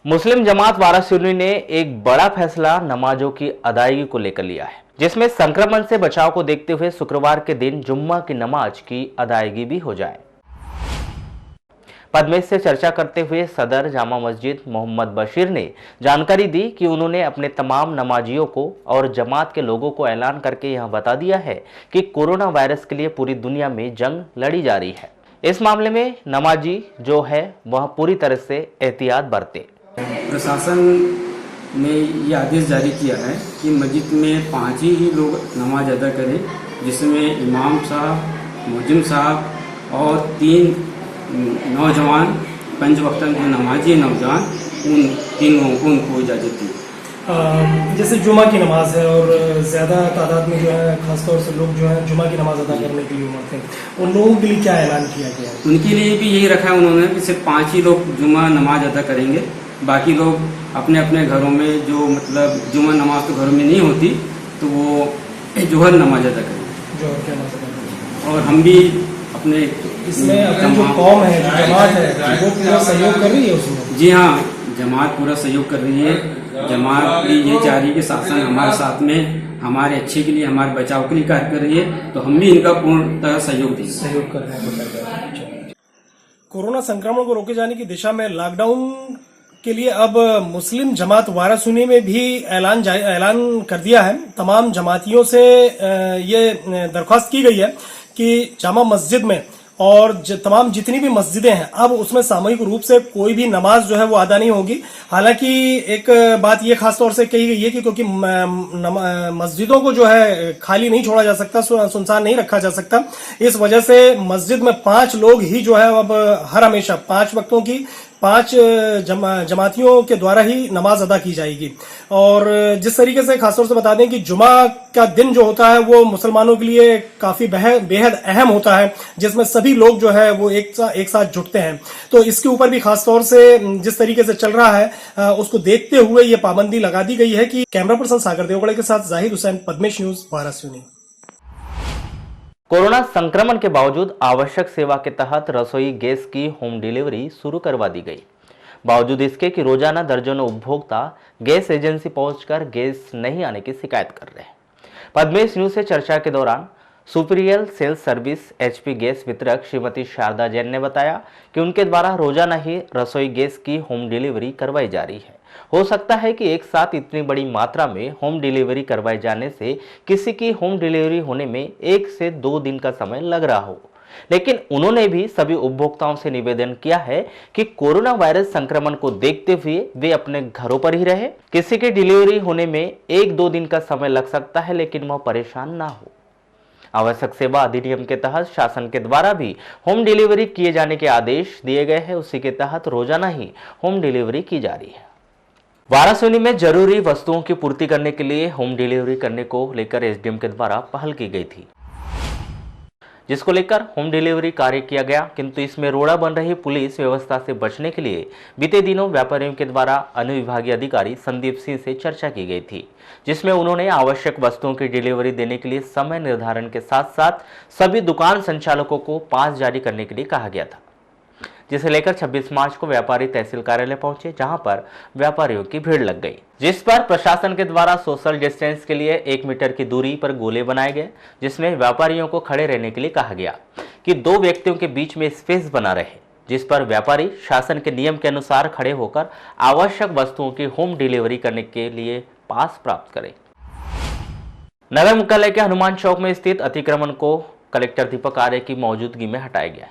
मुस्लिम जमात वारासिवनी ने एक बड़ा फैसला नमाजों की अदायगी को लेकर लिया है, जिसमें संक्रमण से बचाव को देखते हुए शुक्रवार के दिन जुम्मा की नमाज की अदायगी भी हो जाए। पद्मेश से चर्चा करते हुए सदर जामा मस्जिद मोहम्मद बशीर ने जानकारी दी कि उन्होंने अपने तमाम नमाजियों को और जमात के लोगों को ऐलान करके यह बता दिया है कि कोरोना वायरस के लिए पूरी दुनिया में जंग लड़ी जा रही है। इस मामले में नमाजी जो है वह पूरी तरह से एहतियात बरते। प्रशासन ने ये आदेश जारी किया है कि मस्जिद में 5 ही लोग नमाज अदा करें, जिसमें इमाम साहब, मुअज्जिन साहब और 3 नौजवान 5 वक्त जो नमाजी नौजवान, उन 3 लोगों को उनको इजाज़त दी। जैसे जुमा की नमाज है और ज़्यादा तादाद में जो है खासतौर से लोग जो है जुमा की नमाज अदा करने के लिए उमड़ते हैं, उन लोगों के लिए क्या ऐलान किया गया है? उनके लिए भी यही रखा है उन्होंने कि सिर्फ 5 ही लोग जुमा नमाज अदा करेंगे, बाकी लोग अपने अपने घरों में जो मतलब जुमा नमाज तो घरों में नहीं होती तो वो जोहर नमाज अदा करेंगे। जोहर की नमाज अदा करेंगे। और हम भी अपने इसमें अपनी जो कौम है, जमात है, वो पूरा सहयोग कर रही है उसमें? जी हाँ, जमात पूरा सहयोग कर रही है। जमात भी ये चाह रही है कि शासन हमारे साथ में हमारे अच्छे के लिए, हमारे बचाव के लिए कार्य कर रही है, तो हम भी इनका पूर्णतः सहयोग देंगे। सहयोग कर रहे हैं। कोरोना संक्रमण को रोके जाने की दिशा में लॉकडाउन के लिए अब मुस्लिम जमात वारासिवनी में भी ऐलान कर दिया है। तमाम जमातियों से ये दरख्वास्त की गई है कि जामा मस्जिद में और तमाम जितनी भी मस्जिदें हैं अब उसमें सामूहिक रूप से कोई भी नमाज जो है वो अदा नहीं होगी। हालांकि एक बात ये खास तौर से कही गई है कि क्योंकि मस्जिदों को जो है खाली नहीं छोड़ा जा सकता, सुनसान नहीं रखा जा सकता, इस वजह से मस्जिद में 5 लोग ही जो है अब हर हमेशा 5 वक्तों की 5 जमातियों के द्वारा ही नमाज अदा की जाएगी। और जिस तरीके से खासतौर से बता दें कि जुमा का दिन जो होता है वो मुसलमानों के लिए काफी बेहद अहम होता है, जिसमें सभी लोग जो है वो एक साथ जुटते हैं। तो इसके ऊपर भी खासतौर से जिस तरीके से चल रहा है उसको देखते हुए ये पाबंदी लगा दी गई है। कि कैमरा पर्सन सागर देवगढ़े के साथ जाहिद हुसैन, पद्मेश न्यूज, वारासिवनी। कोरोना संक्रमण के बावजूद आवश्यक सेवा के तहत रसोई गैस की होम डिलीवरी शुरू करवा दी गई। बावजूद इसके कि रोजाना दर्जनों उपभोक्ता गैस एजेंसी पहुंचकर गैस नहीं आने की शिकायत कर रहे हैं। पद्मेश न्यूज से चर्चा के दौरान superior sales service HP gas वितरक श्रीमती शारदा जैन ने बताया कि उनके द्वारा रोजाना ही रसोई गैस की होम डिलीवरी करवाई जा रही है। हो सकता है कि एक साथ इतनी बड़ी मात्रा में होम डिलीवरी करवाए जाने से किसी की होम डिलीवरी होने में 1 से 2 दिन का समय लग रहा हो, लेकिन उन्होंने भी सभी उपभोक्ताओं से निवेदन किया है कि कोरोना वायरस संक्रमण को देखते हुए वे अपने घरों पर ही रहे। किसी की डिलीवरी होने में 1-2 दिन का समय लग सकता है, लेकिन वह परेशान ना हो। आवश्यक सेवा अधिनियम के तहत शासन के द्वारा भी होम डिलीवरी किए जाने के आदेश दिए गए हैं। उसी के तहत रोजाना ही होम डिलीवरी की जा रही है। वाराणसी में जरूरी वस्तुओं की पूर्ति करने के लिए होम डिलीवरी करने को लेकर एसडीएम के द्वारा पहल की गई थी, जिसको लेकर होम डिलीवरी कार्य किया गया, किंतु इसमें रोड़ा बन रही पुलिस व्यवस्था से बचने के लिए बीते दिनों व्यापारियों के द्वारा अनुविभागीय अधिकारी संदीप सिंह से चर्चा की गई थी, जिसमें उन्होंने आवश्यक वस्तुओं की डिलीवरी देने के लिए समय निर्धारण के साथ साथ सभी दुकान संचालकों को पास जारी करने के लिए कहा गया था, जिसे लेकर 26 मार्च को व्यापारी तहसील कार्यालय पहुंचे, जहां पर व्यापारियों की भीड़ लग गई, जिस पर प्रशासन के द्वारा सोशल डिस्टेंस के लिए 1 मीटर की दूरी पर गोले बनाए गए, जिसमें व्यापारियों को खड़े रहने के लिए कहा गया कि 2 व्यक्तियों के बीच में स्पेस बना रहे, जिस पर व्यापारी शासन के नियम के अनुसार खड़े होकर आवश्यक वस्तुओं की होम डिलीवरी करने के लिए पास प्राप्त करें। नगर मुख्यालय के हनुमान चौक में स्थित अतिक्रमण को कलेक्टर दीपक आर्य की मौजूदगी में हटाया गया।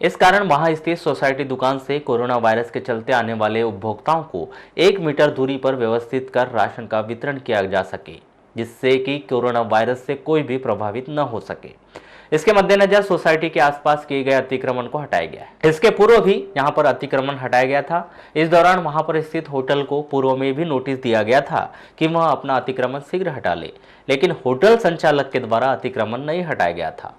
इस कारण वहां स्थित सोसाइटी दुकान से कोरोना वायरस के चलते आने वाले उपभोक्ताओं को 1 मीटर दूरी पर व्यवस्थित कर राशन का वितरण किया जा सके, जिससे कि कोरोना वायरस से कोई भी प्रभावित न हो सके। इसके मद्देनजर सोसाइटी के आसपास किए गए अतिक्रमण को हटाया गया है। इसके पूर्व भी यहां पर अतिक्रमण हटाया गया था। इस दौरान वहां पर स्थित होटल को पूर्व में भी नोटिस दिया गया था कि वह अपना अतिक्रमण शीघ्र हटा ले, लेकिन होटल संचालक के द्वारा अतिक्रमण नहीं हटाया गया था।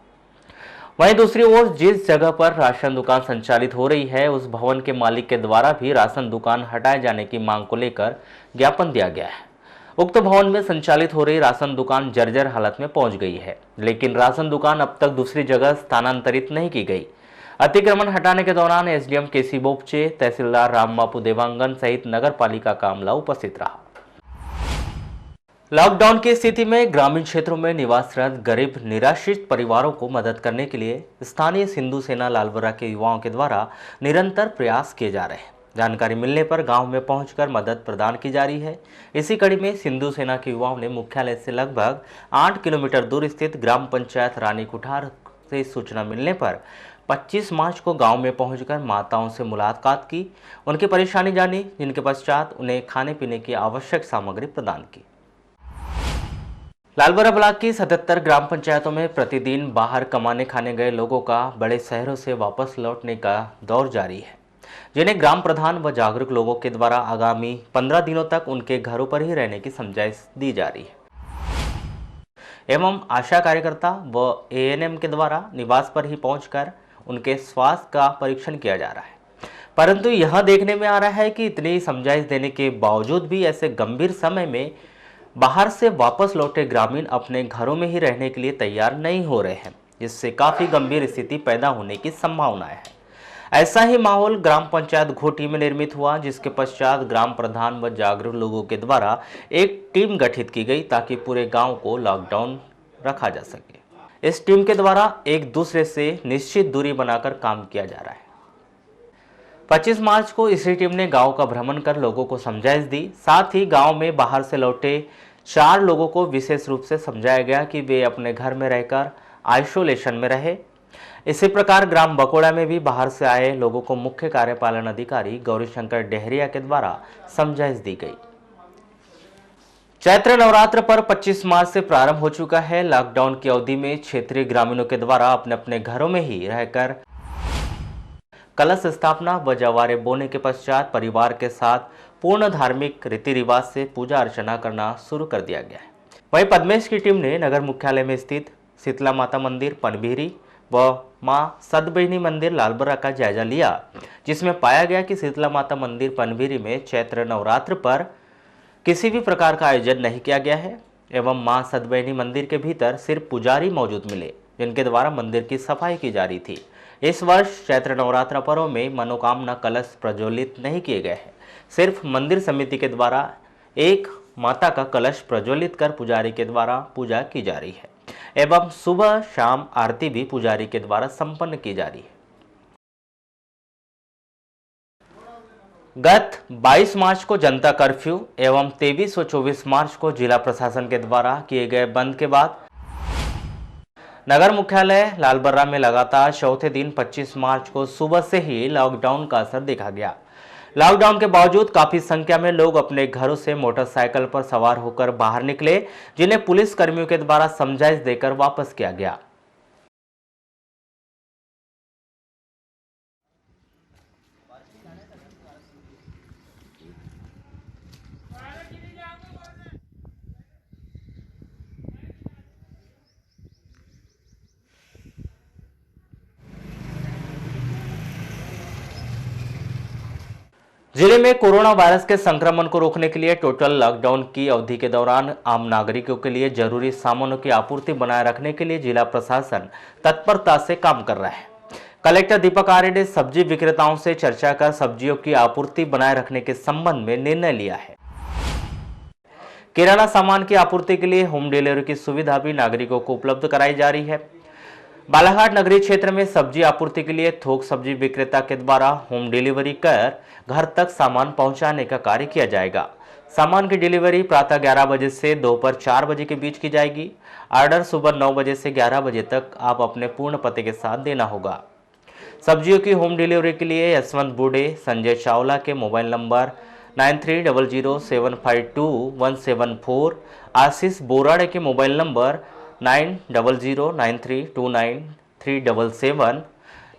वहीं दूसरी ओर जिस जगह पर राशन दुकान संचालित हो रही है, उस भवन के मालिक के द्वारा भी राशन दुकान हटाए जाने की मांग को लेकर ज्ञापन दिया गया है। उक्त भवन में संचालित हो रही राशन दुकान जर्जर हालत में पहुंच गई है, लेकिन राशन दुकान अब तक दूसरी जगह स्थानांतरित नहीं की गई। अतिक्रमण हटाने के दौरान एसडीएम केसी बोपचे, तहसीलदार राम बापू देवांगन सहित नगर पालिका का अमला उपस्थित रहा। लॉकडाउन की स्थिति में ग्रामीण क्षेत्रों में निवासरत गरीब निराश्रित परिवारों को मदद करने के लिए स्थानीय सिंधु सेना लालबरा के युवाओं के द्वारा निरंतर प्रयास किए जा रहे हैं। जानकारी मिलने पर गांव में पहुंचकर मदद प्रदान की जा रही है। इसी कड़ी में सिंधु सेना के युवाओं ने मुख्यालय से लगभग 8 किलोमीटर दूर स्थित ग्राम पंचायत रानी कुठार से सूचना मिलने पर 25 मार्च को गांव में पहुंचकर माताओं से मुलाकात की, उनकी परेशानी जानी, जिनके पश्चात उन्हें खाने पीने की आवश्यक सामग्री प्रदान की। लालबरा ब्लॉक की 77 ग्राम पंचायतों में प्रतिदिन बाहर कमाने खाने गए लोगों का बड़े शहरों से वापस लौटने का दौर जारी है, जिन्हें ग्राम प्रधान व जागरूक लोगों के द्वारा आगामी 15 दिनों तक उनके घरों पर ही रहने की समझाइश दी जा रही है एवं आशा कार्यकर्ता व एएनएम के द्वारा निवास पर ही पहुंचकर उनके स्वास्थ्य का परीक्षण किया जा रहा है। परंतु यह देखने में आ रहा है कि इतनी समझाइश देने के बावजूद भी ऐसे गंभीर समय में बाहर से वापस लौटे ग्रामीण अपने घरों में ही रहने के लिए तैयार नहीं हो रहे हैं, जिससे काफी गंभीर स्थिति पैदा होने की संभावना है। ऐसा ही माहौल ग्राम पंचायत घोटी में निर्मित हुआ, जिसके पश्चात ग्राम प्रधान व जागरूक लोगों के द्वारा एक टीम गठित की गई ताकि पूरे गांव को लॉकडाउन रखा जा सके। इस टीम के द्वारा एक दूसरे से निश्चित दूरी बनाकर काम किया जा रहा है। 25 मार्च को इसी टीम ने गांव का भ्रमण कर लोगों को समझाइश दी। साथ ही गांव में बाहर से लौटे 4 लोगों को विशेष रूप से समझाया गया कि वे अपने घर में रहकर आइसोलेशन में रहे। इसी प्रकार ग्राम बकोड़ा में भी बाहर से आए लोगों को मुख्य कार्यपालन अधिकारी गौरीशंकर डेहरिया के द्वारा समझाइश दी गई। चैत्र नवरात्र पर 25 मार्च से प्रारंभ हो चुका है। लॉकडाउन की अवधि में क्षेत्रीय ग्रामीणों के द्वारा अपने अपने घरों में ही रहकर कलश स्थापना व जवारे बोने के पश्चात परिवार के साथ पूर्ण धार्मिक रीति रिवाज से पूजा अर्चना करना शुरू कर दिया गया है। वहीं पद्मेश की टीम ने नगर मुख्यालय में स्थित शीतला माता मंदिर पनभीरी व मां सदबहिनी मंदिर लालबरा का जायजा लिया, जिसमें पाया गया कि शीतला माता मंदिर पनभीरी में चैत्र नवरात्र पर किसी भी प्रकार का आयोजन नहीं किया गया है। एवं मां सतबैनी मंदिर के भीतर सिर्फ पुजारी मौजूद मिले, जिनके द्वारा मंदिर की सफाई की जा रही थी। इस वर्ष चैत्र नवरात्र पर्व में मनोकामना कलश प्रज्वलित नहीं किए गए हैं। सिर्फ मंदिर समिति के द्वारा एक माता का कलश प्रज्वलित कर पुजारी के द्वारा पूजा की जा रही है एवं सुबह शाम आरती भी पुजारी के द्वारा संपन्न की जा रही है। गत 22 मार्च को जनता कर्फ्यू एवं 23 व 24 मार्च को जिला प्रशासन के द्वारा किए गए बंद के बाद नगर मुख्यालय लालबर्रा में लगातार चौथे दिन 25 मार्च को सुबह से ही लॉकडाउन का असर देखा गया। लॉकडाउन के बावजूद काफी संख्या में लोग अपने घरों से मोटरसाइकिल पर सवार होकर बाहर निकले, जिन्हें पुलिस कर्मियों के द्वारा समझाइश देकर वापस किया गया। जिले में कोरोना वायरस के संक्रमण को रोकने के लिए टोटल लॉकडाउन की अवधि के दौरान आम नागरिकों के लिए जरूरी सामानों की आपूर्ति बनाए रखने के लिए जिला प्रशासन तत्परता से काम कर रहा है। कलेक्टर दीपक आर्य ने सब्जी विक्रेताओं से चर्चा कर सब्जियों की आपूर्ति बनाए रखने के संबंध में निर्णय लिया है। किराना सामान की आपूर्ति के लिए होम डिलीवरी की सुविधा भी नागरिकों को उपलब्ध कराई जा रही है। बालाघाट नगरीय क्षेत्र में सब्जी आपूर्ति के लिए थोक सब्जी विक्रेता के द्वारा होम डिलीवरी कर घर तक सामान पहुंचाने का कार्य किया जाएगा। सामान की डिलीवरी प्रातः 11 बजे से दोपहर 4 बजे के बीच की जाएगी। ऑर्डर सुबह 9 बजे से 11 बजे तक आप अपने पूर्ण पते के साथ देना होगा। सब्जियों की होम डिलीवरी के लिए यशवंत बूढ़े संजय चावला के मोबाइल नंबर 9300752174, आशीष बोराड़े के मोबाइल नंबर 9009329377,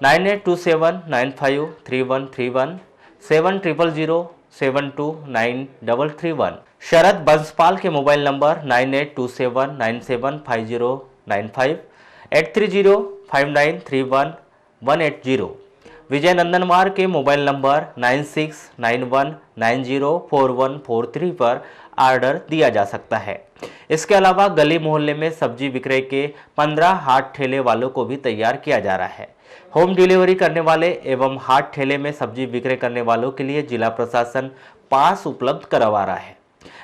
9827953131, 700727293331, शरद बंसपाल के मोबाइल नंबर 9827975095, 8305931180, विजय नंदनवार के मोबाइल नंबर 9691904143 पर ऑर्डर दिया जा सकता है। इसके अलावा गली मोहल्ले में सब्जी विक्रय के 15 हाट ठेले वालों को भी तैयार किया जा रहा है। होम डिलीवरी करने वाले एवं हाट ठेले में सब्जी विक्रय करने वालों के लिए जिला प्रशासन पास उपलब्ध करवा रहा है।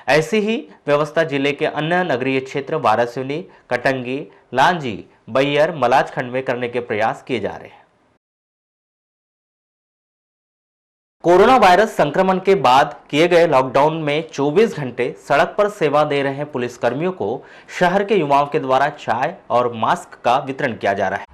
ऐसी ही व्यवस्था जिले के अन्य नगरीय क्षेत्र वारासिवनी, कटंगी, लांजी, बैयर, मलाजखंड में करने के प्रयास किए जा रहे हैं। कोरोना वायरस संक्रमण के बाद किए गए लॉकडाउन में 24 घंटे सड़क पर सेवा दे रहे पुलिस कर्मियों को शहर के युवाओं के द्वारा चाय और मास्क का वितरण किया जा रहा है।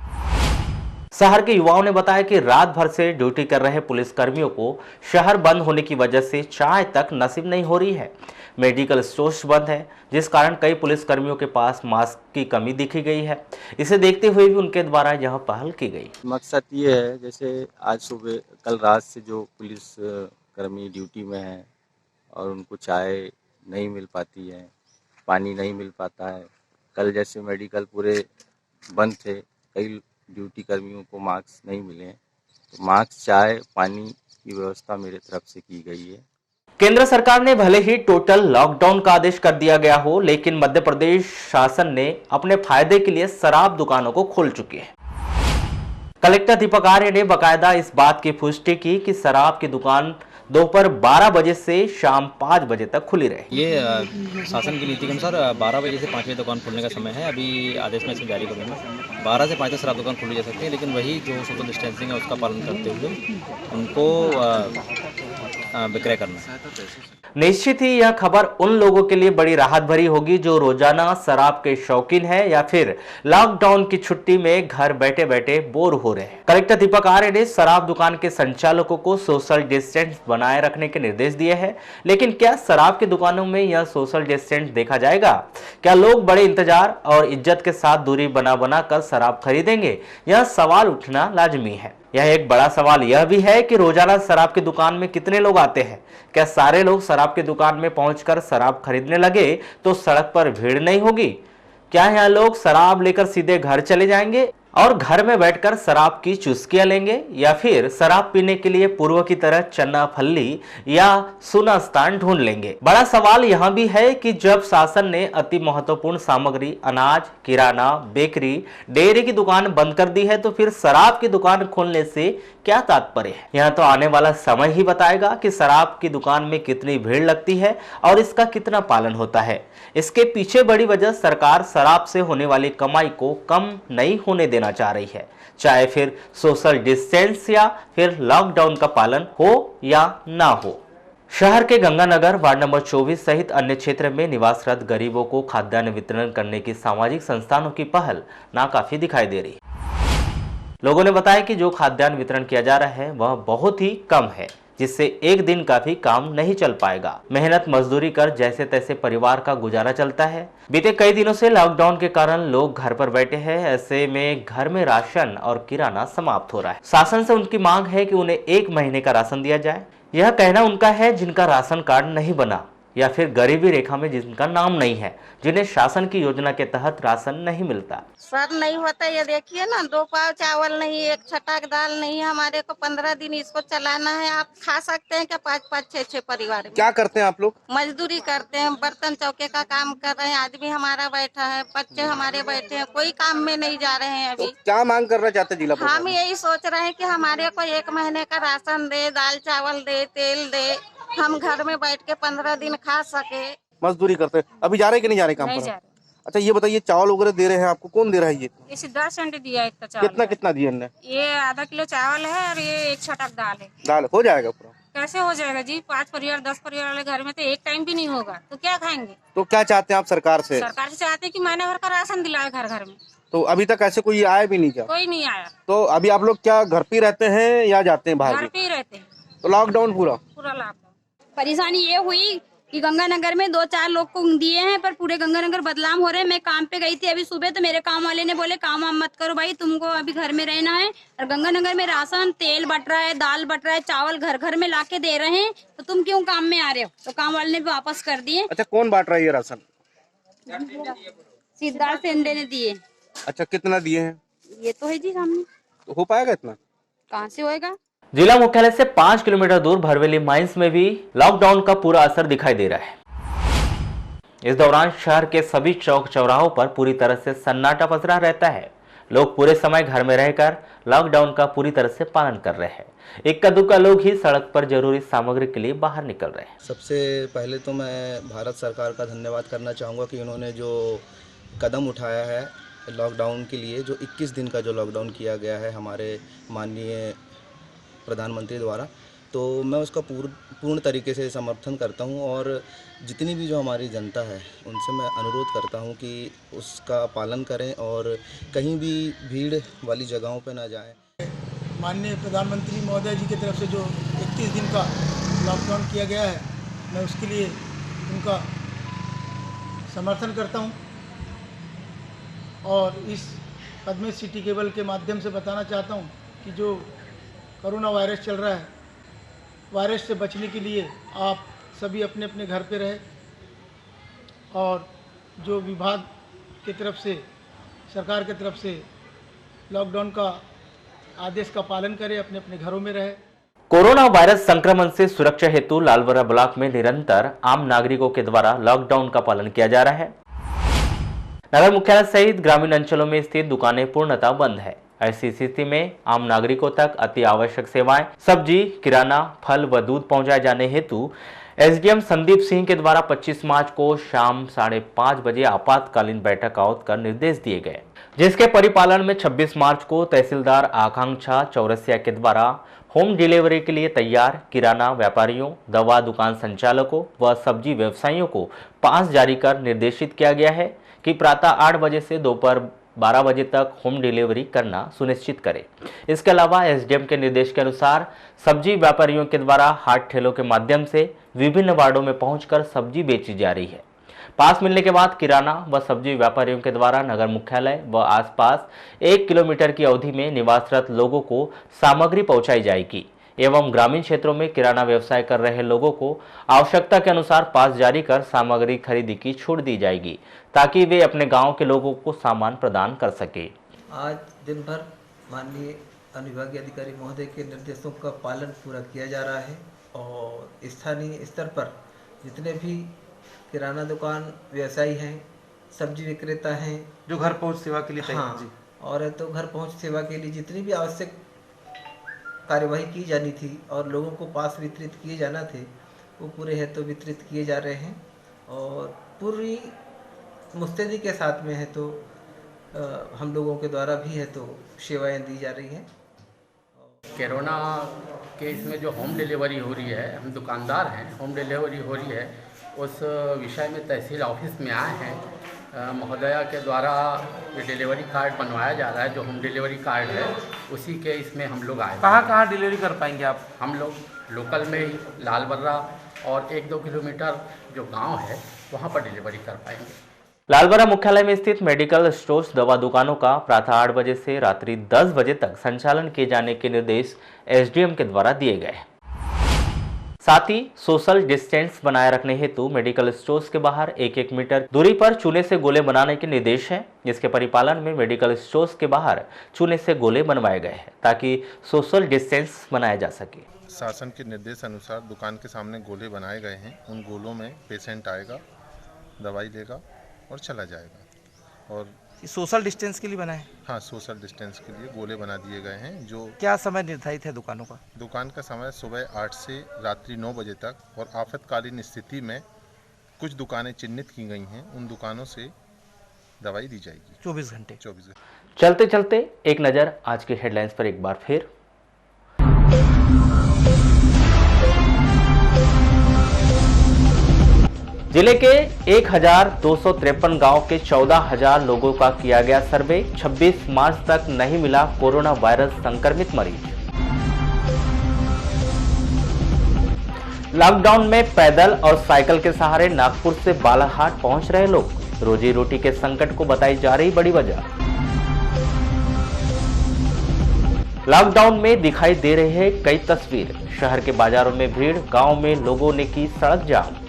शहर के युवाओं ने बताया कि रात भर से ड्यूटी कर रहे पुलिस कर्मियों को शहर बंद होने की वजह से चाय तक नसीब नहीं हो रही है। मेडिकल स्टोर्स बंद है, जिस कारण कई पुलिस कर्मियों के पास मास्क की कमी दिखी गई है। इसे देखते हुए भी उनके द्वारा यह पहल की गई। मकसद ये है, जैसे आज सुबह कल रात से जो पुलिस कर्मी ड्यूटी में हैं और उनको चाय नहीं मिल पाती है, पानी नहीं मिल पाता है। कल जैसे मेडिकल पूरे बंद थे, कई ड्यूटी कर्मियों को मास्क नहीं मिले हैं, तो मास्क, चाय, पानी की व्यवस्था मेरे तरफ से की गई है। केंद्र सरकार ने भले ही टोटल लॉकडाउन का आदेश कर दिया गया हो, लेकिन मध्य प्रदेश शासन ने अपने फायदे के लिए शराब दुकानों को खोल चुकी है। कलेक्टर दीपक आर्य ने बकायदा इस बात की पुष्टि की कि शराब की दुकान दोपहर 12 बजे से शाम 5 बजे तक खुली रहे। ये शासन की नीति के अनुसार 12 बजे से 5 बजे दुकान खोलने का समय है। अभी आदेश में इसको जारी करूँगा। 12 से 5 तक शराब दुकान खोली जा सकती है, लेकिन वही जो सोशल डिस्टेंसिंग है उसका पालन करते हुए उनको विक्रय करना है। निश्चित ही यह खबर उन लोगों के लिए बड़ी राहत भरी होगी जो रोजाना शराब के शौकीन हैं या फिर लॉकडाउन की छुट्टी में घर बैठे बैठे बोर हो रहे हैं। कलेक्टर दीपक आर्य ने शराब दुकान के संचालकों को सोशल डिस्टेंस बनाए रखने के निर्देश दिए हैं, लेकिन क्या शराब की दुकानों में यह सोशल डिस्टेंस देखा जाएगा? क्या लोग बड़े इंतजार और इज्जत के साथ दूरी बना कर शराब खरीदेंगे? यह सवाल उठना लाजमी है। यह एक बड़ा सवाल यह भी है कि रोजाना शराब की दुकान में कितने लोग आते हैं? क्या सारे लोग शराब की दुकान में पहुंचकर शराब खरीदने लगे तो सड़क पर भीड़ नहीं होगी? क्या यहाँ लोग शराब लेकर सीधे घर चले जाएंगे? और घर में बैठकर शराब की चुस्कियां लेंगे या फिर शराब पीने के लिए पूर्व की तरह चन्ना फल्ली या सुना स्थान ढूंढ लेंगे। बड़ा सवाल यहां भी है कि जब शासन ने अति महत्वपूर्ण सामग्री अनाज, किराना, बेकरी, डेयरी की दुकान बंद कर दी है तो फिर शराब की दुकान खोलने से क्या तात्पर्य है। यहाँ तो आने वाला समय ही बताएगा कि शराब की दुकान में कितनी भीड़ लगती है और इसका कितना पालन होता है। इसके पीछे बड़ी वजह सरकार शराब से होने वाली कमाई को कम नहीं होने देना चाह रही है, चाहे फिर सोशल डिस्टेंस या फिर लॉकडाउन का पालन हो या ना हो। शहर के गंगानगर वार्ड नंबर 24 सहित अन्य क्षेत्र में निवासरत गरीबों को खाद्यान्न वितरण करने की सामाजिक संस्थानों की पहल नाकाफी दिखाई दे रही है। लोगों ने बताया कि जो खाद्यान्न वितरण किया जा रहा है वह बहुत ही कम है, जिससे एक दिन का भी काम नहीं चल पाएगा। मेहनत मजदूरी कर जैसे तैसे परिवार का गुजारा चलता है। बीते कई दिनों से लॉकडाउन के कारण लोग घर पर बैठे हैं, ऐसे में घर में राशन और किराना समाप्त हो रहा है। शासन से उनकी मांग है कि उन्हें 1 महीने का राशन दिया जाए। यह कहना उनका है जिनका राशन कार्ड नहीं बना या फिर गरीबी रेखा में जिनका नाम नहीं है, जिन्हें शासन की योजना के तहत राशन नहीं मिलता। सर नहीं होता, ये देखिए ना, 2 पाव चावल नहीं, 1 छटाक दाल नहीं, हमारे को 15 दिन इसको चलाना है। आप खा सकते हैं क्या 5-5, 6-6 परिवार में? क्या करते हैं आप लोग? मजदूरी करते हैं, बर्तन चौके का काम कर रहे हैं। आदमी हमारा बैठा है, बच्चे हमारे बैठे हैं, कोई काम में नहीं जा रहे हैं अभी। तो क्या मांग करना चाहते जिला प्रशासन? हम यही सोच रहे हैं कि हमारे को 1 महीने का राशन दे, दाल चावल दे, तेल दे, हम घर में बैठ के 15 दिन खा सके। मजदूरी करते हैं, अभी जा रहे कि नहीं जा रहे काम पर? अच्छा ये बताइए, चावल वगैरह दे रहे हैं आपको, कौन दे रहा है ये? सिद्धार्थ सेंटर दिया एक चावल। कितना दिया इनने? ये आधा किलो चावल है और ये 1 छटाक दाल है। दाल हो जाएगा पूरा? कैसे हो जाएगा जी? 5 परिवार 10 परिवार वाले घर में तो एक टाइम भी नहीं होगा, तो क्या खाएंगे? तो क्या चाहते हैं आप सरकार से? सरकार से चाहते हैं कि महीने भर का राशन दिलाए घर घर में। तो अभी तक ऐसे कोई आया भी नहीं क्या? कोई नहीं आया। तो अभी आप लोग क्या घर पे रहते हैं या जाते हैं बाहर? घर पे ही रहते हैं। तो लॉकडाउन पूरा लॉकडाउन। परेशानी ये हुई कि गंगानगर में 2-4 लोग को दिए हैं, पर पूरे गंगानगर बदनाम हो रहे हैं। मैं काम पे गई थी अभी सुबह, तो मेरे काम वाले ने बोले काम वाम मत करो भाई, तुमको अभी घर में रहना है। और गंगानगर में राशन, तेल बट रहा है, दाल बट रहा है, चावल घर घर में लाके दे रहे हैं, तो तुम क्यों काम में आ रहे हो? तो काम वाले ने भी वापस कर दिए। अच्छा कौन बांट रहा है ये राशन? सिद्धार्थ सेंडे ने दिए। अच्छा कितना दिए हैं? ये तो है जी सामने। तो हो पाएगा इतना? कहाँ से होएगा? जिला मुख्यालय से 5 किलोमीटर दूर भरवेली माइंस में भी लॉकडाउन का पूरा असर दिखाई दे रहा है। इस दौरान शहर के सभी चौक चौराहों पर पूरी तरह से सन्नाटा पसरा रहता है। लोग पूरे समय घर में रहकर लॉकडाउन का पूरी तरह से पालन कर रहे हैं। इक्का दुक्का लोग ही सड़क पर जरूरी सामग्री के लिए बाहर निकल रहे हैं। सबसे पहले तो मैं भारत सरकार का धन्यवाद करना चाहूँगा कि उन्होंने जो कदम उठाया है लॉकडाउन के लिए, जो 21 दिन का जो लॉकडाउन किया गया है हमारे माननीय प्रधानमंत्री द्वारा, तो मैं उसका पूर्ण तरीके से समर्थन करता हूं। और जितनी भी जो हमारी जनता है उनसे मैं अनुरोध करता हूं कि उसका पालन करें और कहीं भी भीड़ वाली जगहों पर ना जाएं। माननीय प्रधानमंत्री महोदय जी की तरफ से जो 21 दिन का लॉकडाउन किया गया है, मैं उसके लिए उनका समर्थन करता हूं। और इस पद्मेश सिटी केबल के माध्यम से बताना चाहता हूं कि जो कोरोना वायरस चल रहा है, वायरस से बचने के लिए आप सभी अपने अपने घर पे रहे और जो विभाग की तरफ से, सरकार की तरफ से लॉकडाउन का आदेश का पालन करें, अपने अपने घरों में रहे। कोरोना वायरस संक्रमण से सुरक्षा हेतु लालबरा ब्लॉक में निरंतर आम नागरिकों के द्वारा लॉकडाउन का पालन किया जा रहा है। नगर मुख्यालय सहित ग्रामीण अंचलों में स्थित दुकानें पूर्णतः बंद है। ऐसी स्थिति में आम नागरिकों तक अति आवश्यक सेवाएं, सब्जी, किराना, फल व दूध पहुंचाए जाने हेतु एसडीएम संदीप सिंह के द्वारा 25 मार्च को शाम 5:30 बजे आपातकालीन बैठक आयोजित कर निर्देश दिए गए, जिसके परिपालन में 26 मार्च को तहसीलदार आकांक्षा चौरसिया के द्वारा होम डिलीवरी के लिए तैयार किराना व्यापारियों, दवा दुकान संचालकों व सब्जी व्यवसायियों को पास जारी कर निर्देशित किया गया है कि प्रातः 8 बजे से दोपहर 12 बजे तक होम डिलीवरी करना सुनिश्चित करें। इसके अलावा एसडीएम के निर्देश के अनुसार सब्जी व्यापारियों के द्वारा हाट ठेलों के माध्यम से विभिन्न वार्डों में पहुंचकर सब्जी बेची जा रही है। पास मिलने के बाद किराना व सब्जी व्यापारियों के द्वारा नगर मुख्यालय व आसपास 1 किलोमीटर की अवधि में निवासरत लोगों को सामग्री पहुंचाई जाएगी एवं ग्रामीण क्षेत्रों में किराना व्यवसाय कर रहे लोगों को आवश्यकता के अनुसार पास जारी कर सामग्री खरीदी की छूट दी जाएगी ताकि वे अपने गांव के लोगों को सामान प्रदान कर सके। आज दिन भर माननीय अनुविभागीय अधिकारी महोदय के निर्देशों का पालन पूरा किया जा रहा है और स्थानीय स्तर पर जितने भी किराना दुकान व्यवसायी हैं, सब्जी विक्रेता हैं, जो घर पहुंच सेवा के लिए हाँ जी। और तो घर पहुंच सेवा के लिए जितनी भी आवश्यक कार्यवाही की जानी थी और लोगों को पास वितरित किए जाना थे वो पूरे है तो वितरित किए जा रहे हैं और पूरी मुस्तैदी के साथ में है तो हम लोगों के द्वारा भी है तो सेवाएं दी जा रही हैं। कोरोना के इसमें जो होम डिलीवरी हो रही है, हम दुकानदार हैं, होम डिलीवरी हो रही है, उस विषय में तहसील ऑफिस में आए हैं। महोदया के द्वारा ये डिलीवरी कार्ड बनवाया जा रहा है, जो होम डिलीवरी कार्ड है उसी के इसमें हम लोग आए। कहाँ डिलीवरी कर पाएंगे आप? हम लोग लोकल में ही लालबर्रा और 1-2 किलोमीटर जो गांव है वहां पर डिलीवरी कर पाएंगे। लालबर्रा मुख्यालय में स्थित मेडिकल स्टोर्स दवा दुकानों का प्रातः 8 बजे से रात्रि 10 बजे तक संचालन किए जाने के निर्देश एसडीएम के द्वारा दिए गए। साथ ही सोशल डिस्टेंस बनाए रखने हेतु मेडिकल स्टोर्स के बाहर 1-1 मीटर दूरी पर चूने से गोले बनाने के निर्देश हैं, जिसके परिपालन में मेडिकल स्टोर्स के बाहर चूने से गोले बनवाए गए हैं ताकि सोशल डिस्टेंस बनाया जा सके। शासन के निर्देश अनुसार दुकान के सामने गोले बनाए गए हैं। उन गोलों में पेशेंट आएगा, दवाई लेगा और चला जाएगा। और सोशल डिस्टेंस के लिए बना है? हाँ, सोशल डिस्टेंस के लिए गोले बना दिए गए हैं। जो क्या समय निर्धारित है दुकानों का? दुकान का समय सुबह 8 से रात्रि 9 बजे तक और आपातकालीन स्थिति में कुछ दुकानें चिन्हित की गई हैं, उन दुकानों से दवाई दी जाएगी 24 घंटे। चलते चलते एक नज़र आज की हेडलाइंस पर एक बार फिर। जिले के 1253 गांव के 14,000 लोगों का किया गया सर्वे। 26 मार्च तक नहीं मिला कोरोना वायरस संक्रमित मरीज। लॉकडाउन में पैदल और साइकिल के सहारे नागपुर से बालाघाट पहुंच रहे लोग। रोजी रोटी के संकट को बताई जा रही बड़ी वजह। लॉकडाउन में दिखाई दे रहे हैं कई तस्वीर। शहर के बाजारों में भीड़, गांव में लोगों ने की सड़क जाम।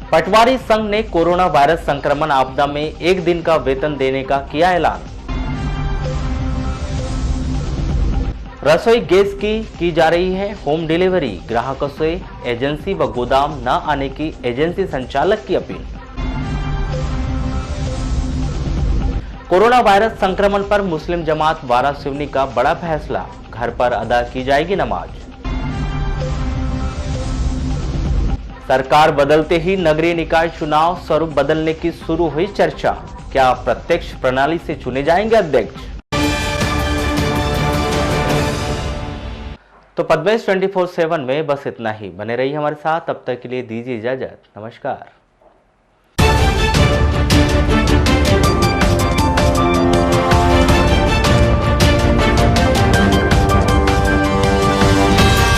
पटवारी संघ ने कोरोना वायरस संक्रमण आपदा में 1 दिन का वेतन देने का किया ऐलान। रसोई गैस की जा रही है होम डिलीवरी। ग्राहकों से एजेंसी व गोदाम न आने की एजेंसी संचालक की अपील। कोरोना वायरस संक्रमण पर मुस्लिम जमात वारासिवनी का बड़ा फैसला। घर पर अदा की जाएगी नमाज। सरकार बदलते ही नगरीय निकाय चुनाव स्वरूप बदलने की शुरू हुई चर्चा। क्या प्रत्यक्ष प्रणाली से चुने जाएंगे अध्यक्ष? तो पद्मेश 24/7 में बस इतना ही। बने रहिए हमारे साथ, तब तक के लिए दीजिए इजाजत। नमस्कार।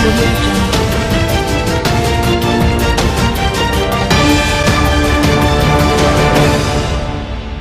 Thank you.